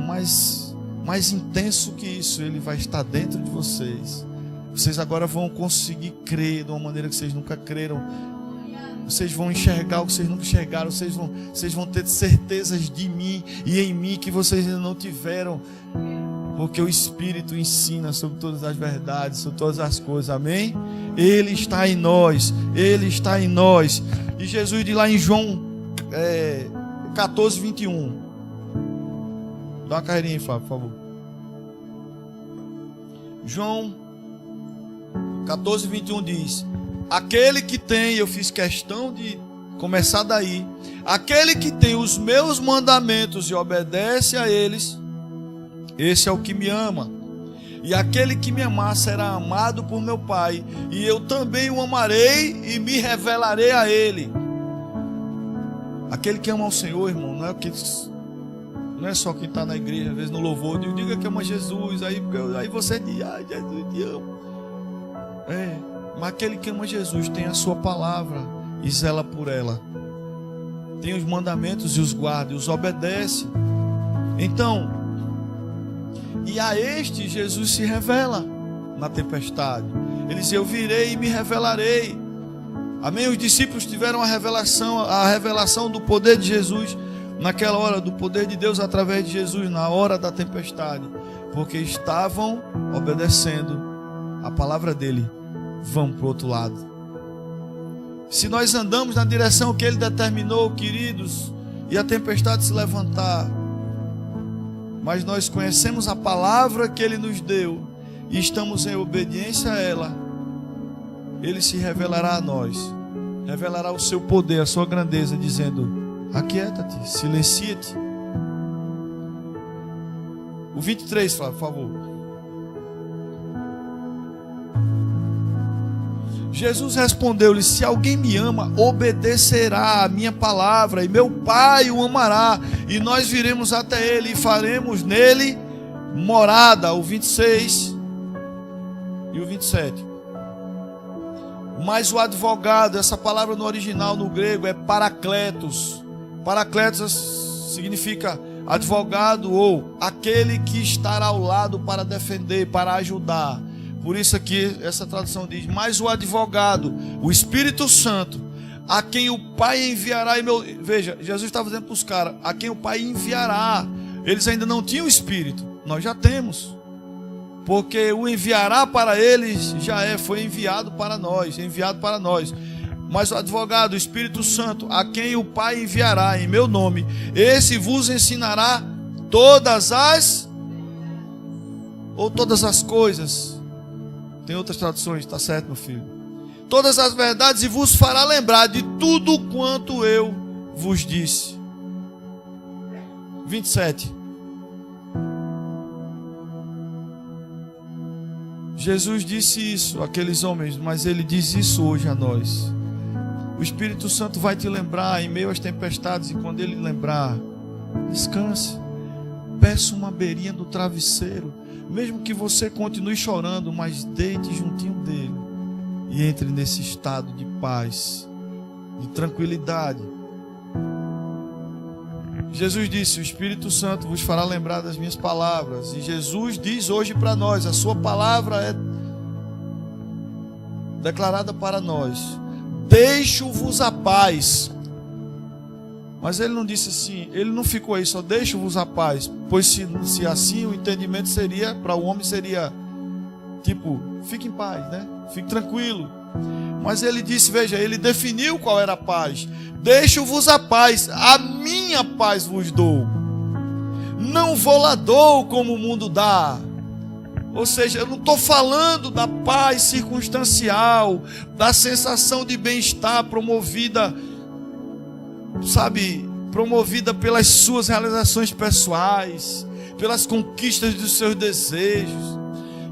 mas mais intenso que isso, Ele vai estar dentro de vocês. Vocês agora vão conseguir crer de uma maneira que vocês nunca creram. Vocês vão enxergar o que vocês nunca enxergaram. Vocês vão ter certezas de mim e em mim que vocês ainda não tiveram. Porque o Espírito ensina sobre todas as verdades, sobre todas as coisas, amém? Ele está em nós, Ele está em nós. E Jesus diz lá em João 14, 21. Dá uma carreirinha aí, Flávio, por favor. João 14, 21 diz: aquele que tem, eu fiz questão de começar daí, aquele que tem os meus mandamentos e obedece a eles, esse é o que me ama. E aquele que me amar será amado por meu Pai, e eu também o amarei e me revelarei a ele. Aquele que ama o Senhor, irmão, não é só quem está na igreja, às vezes no louvor, diga que ama Jesus, aí você diz, Jesus te amo. Mas aquele que ama Jesus tem a sua palavra e zela por ela, tem os mandamentos e os guarda, e os obedece. Então, e a este Jesus se revela na tempestade. Ele diz, eu virei e me revelarei. Amém? Os discípulos tiveram a revelação do poder de Jesus naquela hora, do poder de Deus através de Jesus na hora da tempestade, porque estavam obedecendo a palavra dele. Vamos para o outro lado. Se nós andamos na direção que Ele determinou, queridos, e a tempestade se levantar, mas nós conhecemos a palavra que Ele nos deu e estamos em obediência a ela, Ele se revelará a nós, revelará o seu poder, a sua grandeza, dizendo: aquieta-te, silencia-te. O 23, Flávio, por favor. Jesus respondeu-lhe: se alguém me ama, obedecerá a minha palavra, e meu Pai o amará, e nós viremos até ele e faremos nele morada. O 26 e o 27. Mas o advogado, essa palavra no original, no grego, é paracletos. Paracletos significa advogado ou aquele que estará ao lado para defender, para ajudar. Por isso aqui essa tradução diz: mas o advogado, o Espírito Santo, a quem o Pai enviará. Veja, Jesus estava dizendo para os caras: a quem o Pai enviará. Eles ainda não tinham o Espírito, nós já temos. porque o enviará para eles foi enviado para nós, Mas o advogado, o Espírito Santo, a quem o Pai enviará em meu nome, esse vos ensinará todas as coisas. Tem outras traduções, está certo, meu filho? Todas as verdades, e vos fará lembrar de tudo quanto eu vos disse. 27. Jesus disse isso àqueles homens, mas Ele diz isso hoje a nós. O Espírito Santo vai te lembrar em meio às tempestades, e quando Ele lembrar, descanse. Peça uma beirinha do travesseiro, mesmo que você continue chorando, mas deite juntinho dele e entre nesse estado de paz, de tranquilidade. Jesus disse: o Espírito Santo vos fará lembrar das minhas palavras. E Jesus diz hoje para nós: a sua palavra é declarada para nós. Deixo-vos a paz. Mas ele não disse assim, ele não ficou aí só: deixo-vos a paz. Pois se assim, o entendimento seria, para o homem seria tipo, fique em paz, né? Fique tranquilo. Mas ele disse, veja, ele definiu qual era a paz. Deixo-vos a paz, a minha paz vos dou. Não vou lá dou como o mundo dá. Ou seja, eu não estou falando da paz circunstancial, da sensação de bem-estar promovida, promovida pelas suas realizações pessoais, pelas conquistas dos seus desejos,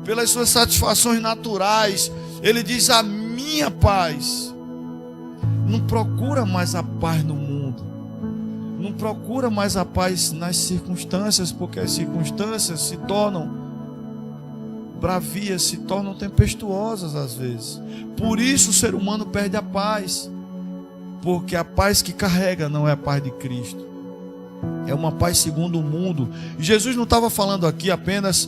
pelas suas satisfações naturais. Ele diz: a minha paz. Não procura mais a paz no mundo, não procura mais a paz nas circunstâncias, porque as circunstâncias se tornam bravias, se tornam tempestuosas às vezes. Por isso o ser humano perde a paz, porque a paz que carrega não é a paz de Cristo, é uma paz segundo o mundo. E Jesus não estava falando aqui apenas,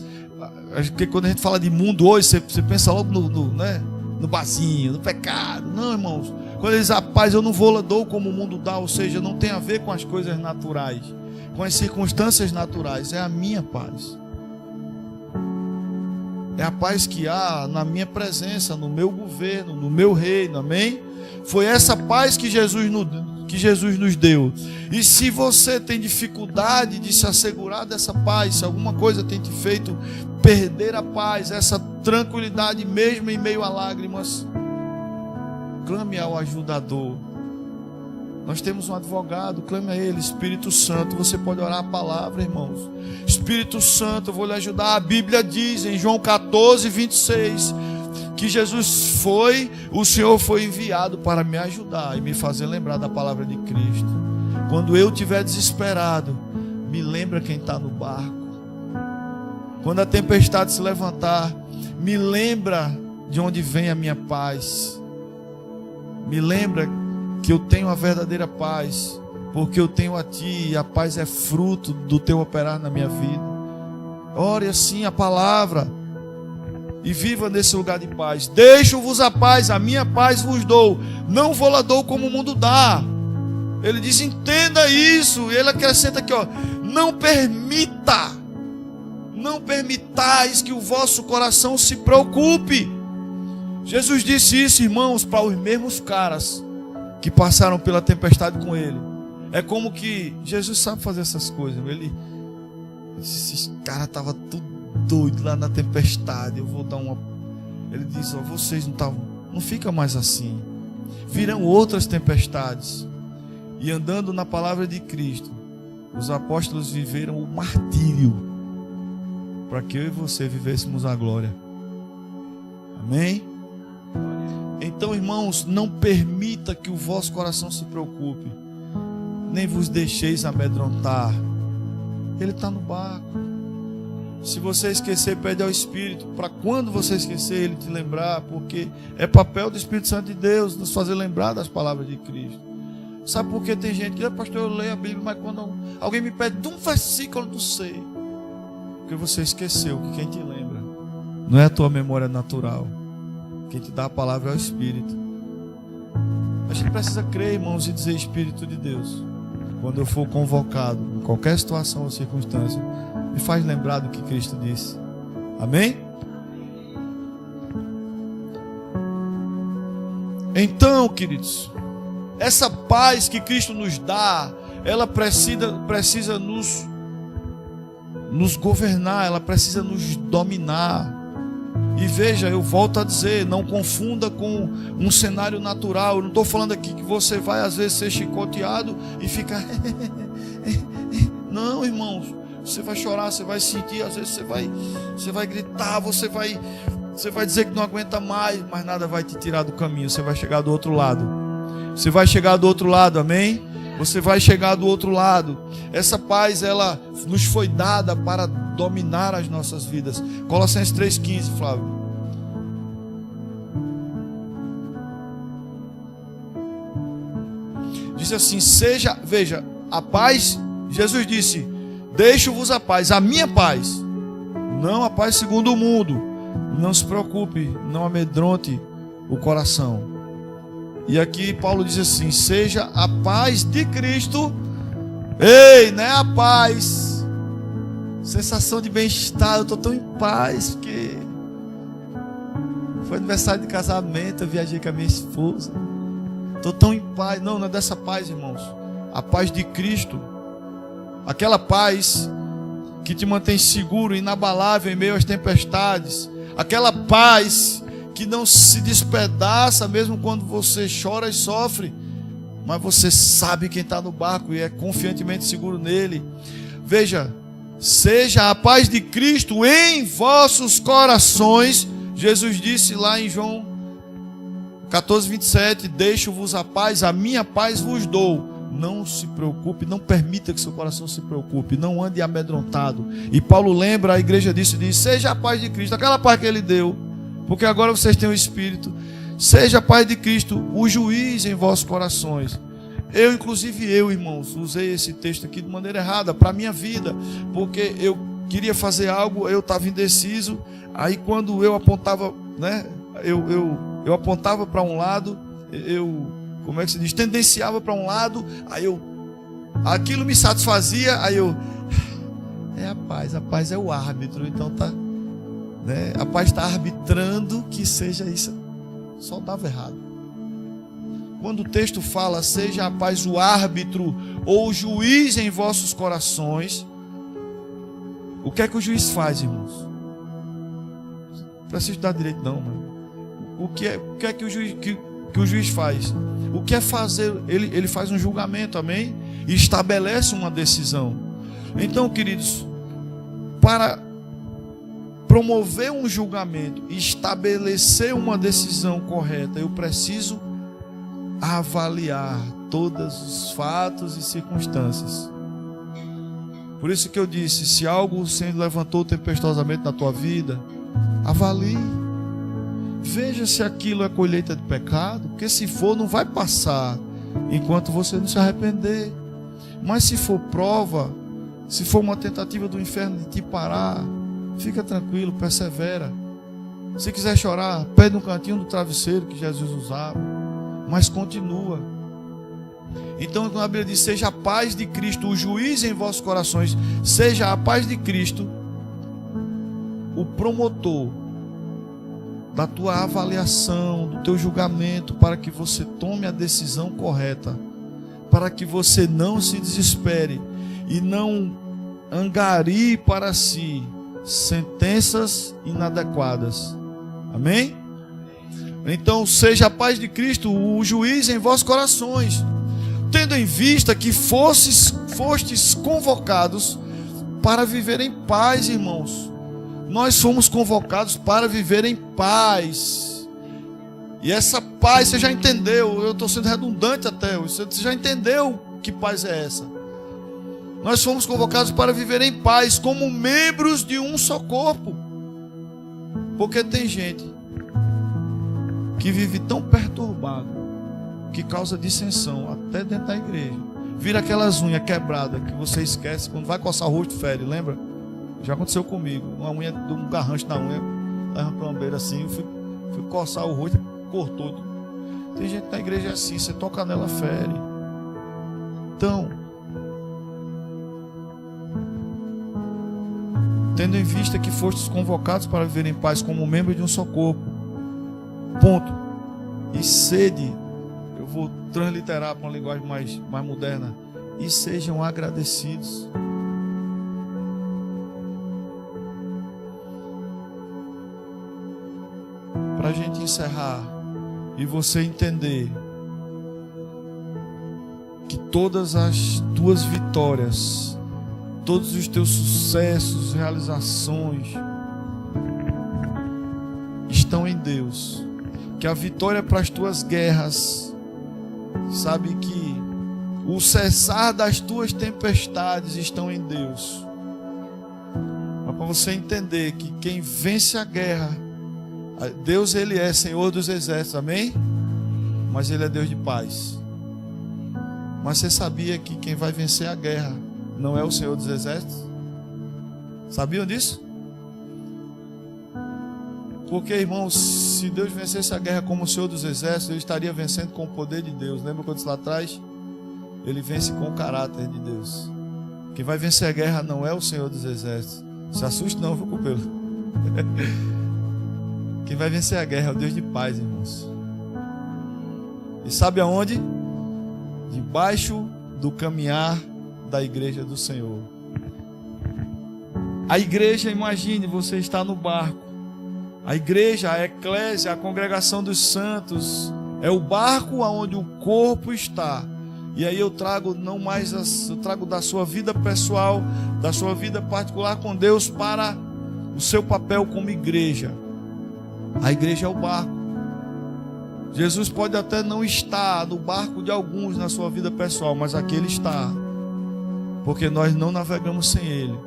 porque quando a gente fala de mundo hoje, você pensa logo no barzinho, no pecado. Não, irmãos, quando ele diz a paz, eu não vou lá dou como o mundo dá, ou seja, não tem a ver com as coisas naturais, com as circunstâncias naturais, é a minha paz. É a paz que há na minha presença, no meu governo, no meu reino, amém? Foi essa paz que Jesus nos deu. E se você tem dificuldade de se assegurar dessa paz, se alguma coisa tem te feito perder a paz, essa tranquilidade mesmo em meio a lágrimas, clame ao ajudador. Nós temos um advogado, clame a Ele, Espírito Santo. Você pode orar a palavra, irmãos. Espírito Santo, eu vou lhe ajudar. A Bíblia diz em João 14, 26, que o Senhor foi enviado para me ajudar e me fazer lembrar da palavra de Cristo. Quando eu estiver desesperado, me lembra quem está no barco. Quando a tempestade se levantar, me lembra de onde vem a minha paz. Me lembra que eu tenho a verdadeira paz, porque eu tenho a Ti, e a paz é fruto do Teu operar na minha vida. Ore assim a palavra e viva nesse lugar de paz. Deixo-vos a paz, a minha paz vos dou, não vou lá dou como o mundo dá. Ele diz: entenda isso. E ele acrescenta aqui, não permitais que o vosso coração se preocupe. Jesus disse isso, irmãos, para os mesmos caras que passaram pela tempestade com ele. É como que Jesus sabe fazer essas coisas. Esses caras estavam tudo doido lá na tempestade. Ele disse: vocês não fica mais assim. Virão outras tempestades. E andando na palavra de Cristo, os apóstolos viveram o martírio para que eu e você vivêssemos a glória. Amém? Então, irmãos, não permita que o vosso coração se preocupe, nem vos deixeis amedrontar. Ele está no barco. Se você esquecer, pede ao Espírito, para quando você esquecer, Ele te lembrar, porque é papel do Espírito Santo de Deus nos fazer lembrar das palavras de Cristo. Sabe por que tem gente que, pastor, eu leio a Bíblia, mas quando alguém me pede de um versículo, eu não sei. Porque você esqueceu que quem te lembra não é a tua memória natural. Quem te dá a palavra é o Espírito. A gente precisa crer, irmãos, e dizer: Espírito de Deus, quando eu for convocado em qualquer situação ou circunstância, me faz lembrar do que Cristo disse. Amém? Então, queridos, essa paz que Cristo nos dá, ela precisa nos governar, ela precisa nos dominar. E veja, eu volto a dizer, não confunda com um cenário natural. Eu não estou falando aqui que você vai às vezes ser chicoteado e ficar não, irmãos, você vai chorar, você vai sentir, às vezes você vai gritar, você vai dizer que não aguenta mais, mas nada vai te tirar do caminho. Você vai chegar do outro lado. Você vai chegar do outro lado, amém? Você vai chegar do outro lado. Essa paz, ela nos foi dada para dominar as nossas vidas. Colossenses 3,15, Flávio. Diz assim, veja, a paz, Jesus disse, deixo-vos a paz, a minha paz, não a paz segundo o mundo. Não se preocupe, não amedronte o coração. E aqui Paulo diz assim, seja a paz de Cristo. Ei, não é a paz, sensação de bem-estar, eu estou tão em paz, porque foi aniversário de casamento, eu viajei com a minha esposa, estou tão em paz. Não é dessa paz, irmãos. A paz de Cristo, aquela paz que te mantém seguro, inabalável em meio às tempestades, aquela paz que não se despedaça mesmo quando você chora e sofre, mas você sabe quem está no barco e é confiantemente seguro nele. Veja, seja a paz de Cristo em vossos corações. Jesus disse lá em João 14:27, deixo-vos a paz, a minha paz vos dou. Não se preocupe, não permita que seu coração se preocupe, não ande amedrontado. E Paulo lembra a igreja disso e diz, seja a paz de Cristo, aquela paz que ele deu, porque agora vocês têm o Espírito. Seja a paz de Cristo o juiz em vossos corações. Inclusive eu, irmãos, usei esse texto aqui de maneira errada para a minha vida, porque eu queria fazer algo, eu estava indeciso. Aí quando eu apontava, né, eu apontava para um lado, como é que se diz, tendenciava para um lado, aquilo me satisfazia, a paz é o árbitro, então tá, né, a paz está arbitrando que seja isso, só dava errado. Quando o texto fala, seja a paz o árbitro ou o juiz em vossos corações, o que é que o juiz faz, irmãos? Não precisa estudar direito não, mano. O que é que o juiz faz? O que é fazer? Ele faz um julgamento, amém? E estabelece uma decisão. Então, queridos, para promover um julgamento e estabelecer uma decisão correta, eu preciso avaliar todos os fatos e circunstâncias. Por isso que eu disse, se algo se levantou tempestosamente na tua vida, avalie. Veja se aquilo é colheita de pecado, porque se for, não vai passar enquanto você não se arrepender. Mas se for prova, se for uma tentativa do inferno de te parar, fica tranquilo, persevera. Se quiser chorar, pede um cantinho do travesseiro que Jesus usava, mas continua. Então, quando a Bíblia diz, seja a paz de Cristo o juiz em vossos corações, seja a paz de Cristo o promotor da tua avaliação, do teu julgamento, para que você tome a decisão correta, para que você não se desespere e não angarie para si sentenças inadequadas. Amém? Então, seja a paz de Cristo o juiz em vossos corações, tendo em vista que fostes convocados para viver em paz, irmãos. Nós fomos convocados para viver em paz. E essa paz, você já entendeu, eu estou sendo redundante até, você já entendeu que paz é essa. Nós fomos convocados para viver em paz, como membros de um só corpo. Porque tem gente que vive tão perturbado, que causa dissensão, até dentro da igreja. Vira aquelas unhas quebradas, que você esquece, quando vai coçar o rosto, fere, lembra? Já aconteceu comigo, uma unha, um garrancho na unha, arrancou uma beira assim, eu fui coçar o rosto, cortou. Tem gente na igreja assim, você toca nela, fere. Então, tendo em vista que fostes convocados para viver em paz como membro de um só corpo, ponto. e sede, eu vou transliterar para uma linguagem mais moderna, e sejam agradecidos. Para a gente encerrar e você entender que todas as tuas vitórias, todos os teus sucessos, realizações estão em Deus. Que a vitória para as tuas guerras, sabe que o cessar das tuas tempestades estão em Deus. Mas para você entender que quem vence a guerra, Deus, Ele é Senhor dos exércitos, amém? Mas Ele é Deus de paz. Mas você sabia que quem vai vencer a guerra não é o Senhor dos exércitos? Sabiam disso? Porque, irmãos, se Deus vencesse a guerra como o Senhor dos exércitos, Ele estaria vencendo com o poder de Deus. Lembra quando disse lá atrás? Ele vence com o caráter de Deus. Quem vai vencer a guerra não é o Senhor dos exércitos. Se assuste não, viu, copelo? Quem vai vencer a guerra é o Deus de paz, irmãos. E sabe aonde? Debaixo do caminhar da igreja do Senhor. A igreja, imagine, você está no barco. A igreja, a eclésia, a congregação dos santos é o barco aonde o corpo está. E aí eu trago eu trago da sua vida pessoal, da sua vida particular com Deus para o seu papel como igreja. A igreja é o barco. Jesus pode até não estar no barco de alguns na sua vida pessoal, mas aqui Ele está, porque nós não navegamos sem Ele.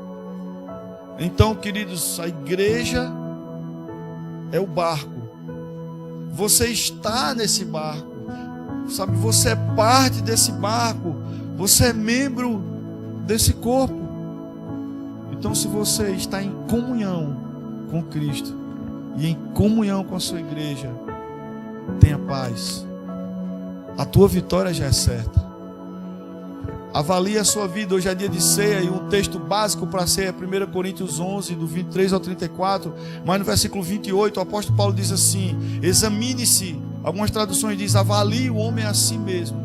Então, queridos, a igreja é o barco. Você está nesse barco, sabe? Você é parte desse barco. Você é membro desse corpo. Então, se você está em comunhão com Cristo e em comunhão com a sua igreja, tenha paz. A tua vitória já é certa. Avalie a sua vida. Hoje é dia de ceia, e um texto básico para a ceia é 1 Coríntios 11, do 23 ao 34. Mas no versículo 28 o apóstolo Paulo diz assim: examine-se. Algumas traduções dizem: avalie o homem a si mesmo.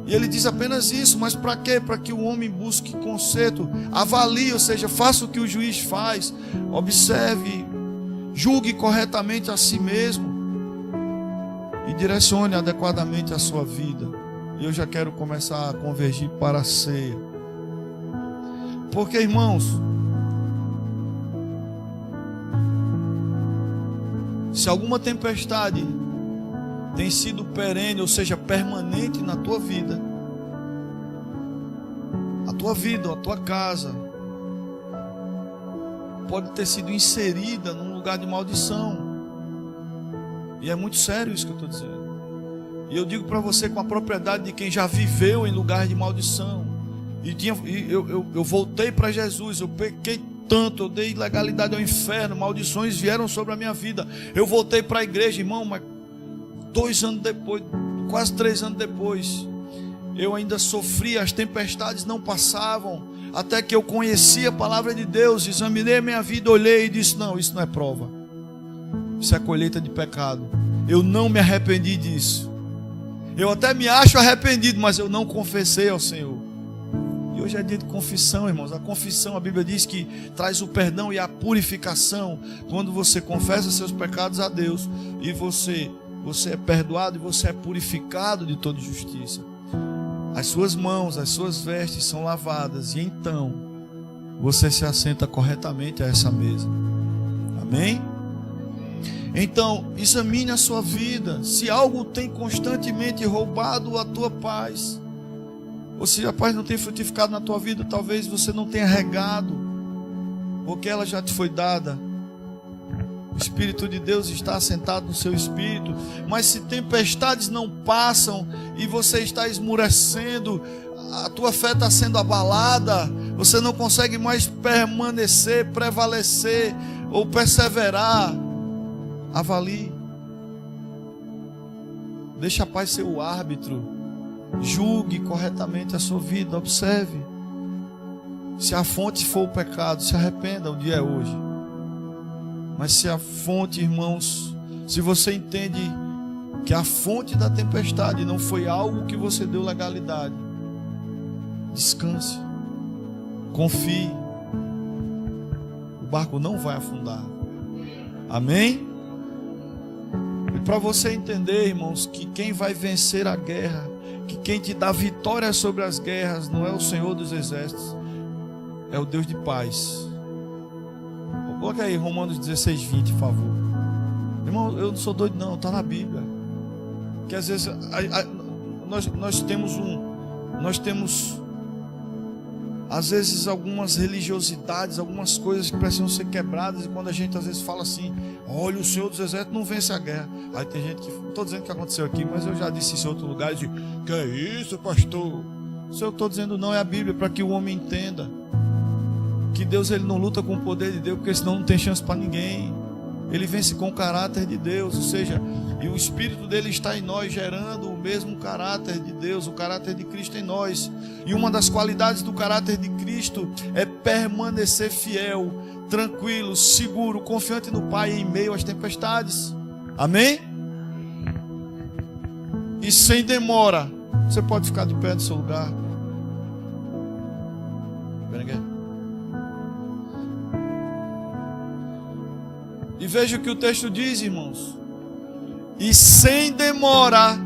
E ele diz apenas isso. Mas para quê? Para que o homem busque conserto. Avalie, ou seja, faça o que o juiz faz. Observe, julgue corretamente a si mesmo e direcione adequadamente a sua vida. E eu já quero começar a convergir para a ceia. Porque, irmãos, se alguma tempestade tem sido perene, ou seja, permanente na tua vida, a tua casa pode ter sido inserida num lugar de maldição. E é muito sério isso que eu estou dizendo. E eu digo para você com a propriedade de quem já viveu em lugares de maldição. Eu voltei para Jesus, eu pequei tanto, eu dei ilegalidade ao inferno, maldições vieram sobre a minha vida. Eu voltei para a igreja, irmão, mas 2 anos depois, quase 3 anos depois, eu ainda sofria, as tempestades não passavam, até que eu conheci a palavra de Deus, examinei a minha vida, olhei e disse: não, isso não é prova, isso é colheita de pecado. Eu não me arrependi disso. Eu até me acho arrependido, mas eu não confessei ao Senhor. E hoje é dia de confissão, irmãos. A confissão, a Bíblia diz que traz o perdão e a purificação. Quando você confessa seus pecados a Deus, e você é perdoado e você é purificado de toda justiça. As suas mãos, as suas vestes são lavadas, e então você se assenta corretamente a essa mesa. Amém? Então, examine a sua vida. Se algo tem constantemente roubado a tua paz, ou se a paz não tem frutificado na tua vida, talvez você não tenha regado, porque ela já te foi dada. O Espírito de Deus está assentado no seu espírito. Mas se tempestades não passam e você está esmurecendo, a tua fé está sendo abalada, você não consegue mais permanecer, prevalecer ou perseverar, avalie. Deixa a paz ser o árbitro. Julgue corretamente a sua vida. Observe. Se a fonte for o pecado, se arrependa, o dia é hoje. Mas se a fonte, irmãos, se você entende que a fonte da tempestade não foi algo que você deu legalidade. Descanse, confie, o barco não vai afundar. Amém? E para você entender, irmãos, que quem vai vencer a guerra, que quem te dá vitória sobre as guerras não é o Senhor dos Exércitos, é o Deus de paz. Coloca aí Romanos 16:20, por favor. Irmão, eu não sou doido não, está na Bíblia. Que às vezes nós temos às vezes algumas religiosidades, algumas coisas que precisam ser quebradas, e quando a gente às vezes fala assim, olha, o Senhor dos Exércitos não vence a guerra. Aí tem gente que, não estou dizendo que aconteceu aqui, mas eu já disse isso em outro lugar, e digo, que é isso, pastor? Se eu estou dizendo não, é a Bíblia, para que o homem entenda que Deus, ele não luta com o poder de Deus, porque senão não tem chance para ninguém. Ele vence com o caráter de Deus, ou seja, e o Espírito dele está em nós, gerando o mesmo caráter de Deus, o caráter de Cristo em nós. E uma das qualidades do caráter de Cristo é permanecer fiel, tranquilo, seguro, confiante no Pai em meio às tempestades. Amém? E sem demora, você pode ficar de pé no seu lugar. E veja o que o texto diz, irmãos. E sem demora,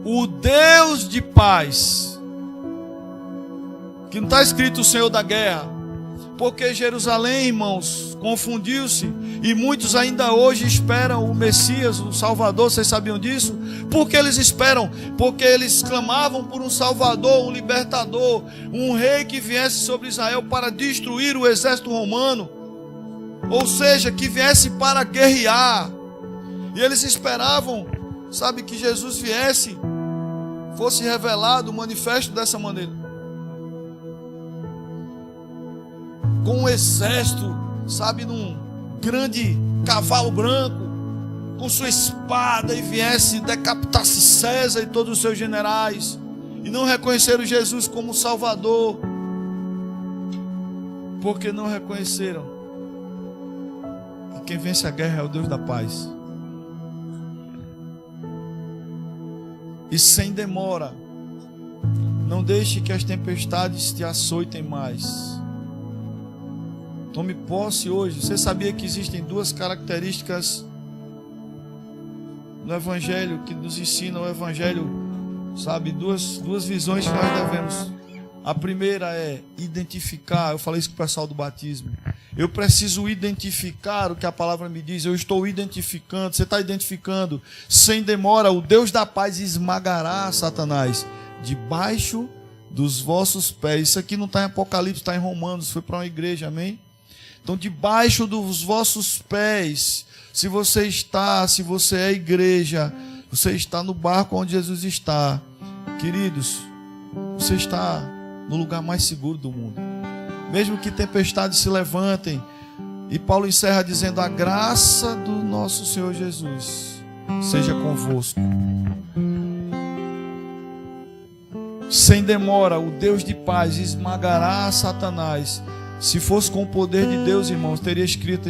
o Deus de paz, que não está escrito o Senhor da guerra, porque Jerusalém, irmãos, confundiu-se, e muitos ainda hoje esperam o Messias, o Salvador. Vocês sabiam disso? Por que eles esperam? Porque eles clamavam por um Salvador, um libertador, um rei que viesse sobre Israel para destruir o exército romano, ou seja, que viesse para guerrear. E eles esperavam, sabe, que Jesus viesse, fosse revelado, manifesto dessa maneira, com um exército, sabe, num grande cavalo branco, com sua espada, e viesse, decapitasse César e todos os seus generais, e não reconheceram Jesus como Salvador, porque não reconheceram que quem vence a guerra é o Deus da paz. E sem demora, não deixe que as tempestades te açoitem mais. Tome posse hoje. Você sabia que existem duas características no Evangelho que nos ensinam o Evangelho, sabe? Duas visões que nós devemos. A primeira é identificar. Eu falei isso com o pessoal do batismo. Eu preciso identificar o que a palavra me diz. Eu estou identificando. Você está identificando? Sem demora, o Deus da paz esmagará Satanás debaixo dos vossos pés. Isso aqui não está em Apocalipse, está em Romanos. Foi para uma igreja, amém? Então, debaixo dos vossos pés, se você é igreja, você está no barco onde Jesus está, queridos, você está no lugar mais seguro do mundo. Mesmo que tempestades se levantem, e Paulo encerra dizendo: a graça do nosso Senhor Jesus seja convosco. Sem demora, o Deus de paz esmagará Satanás. Se fosse com o poder de Deus, irmãos, estaria escrito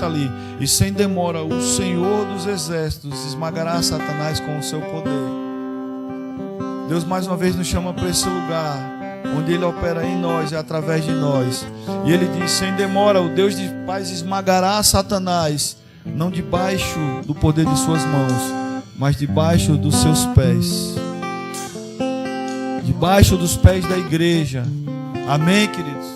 ali: e sem demora, o Senhor dos exércitos esmagará Satanás com o seu poder. Deus mais uma vez nos chama para esse lugar, onde Ele opera em nós e através de nós. E Ele diz: sem demora, o Deus de paz esmagará Satanás, não debaixo do poder de suas mãos, mas debaixo dos seus pés, debaixo dos pés da igreja. Amém, queridos?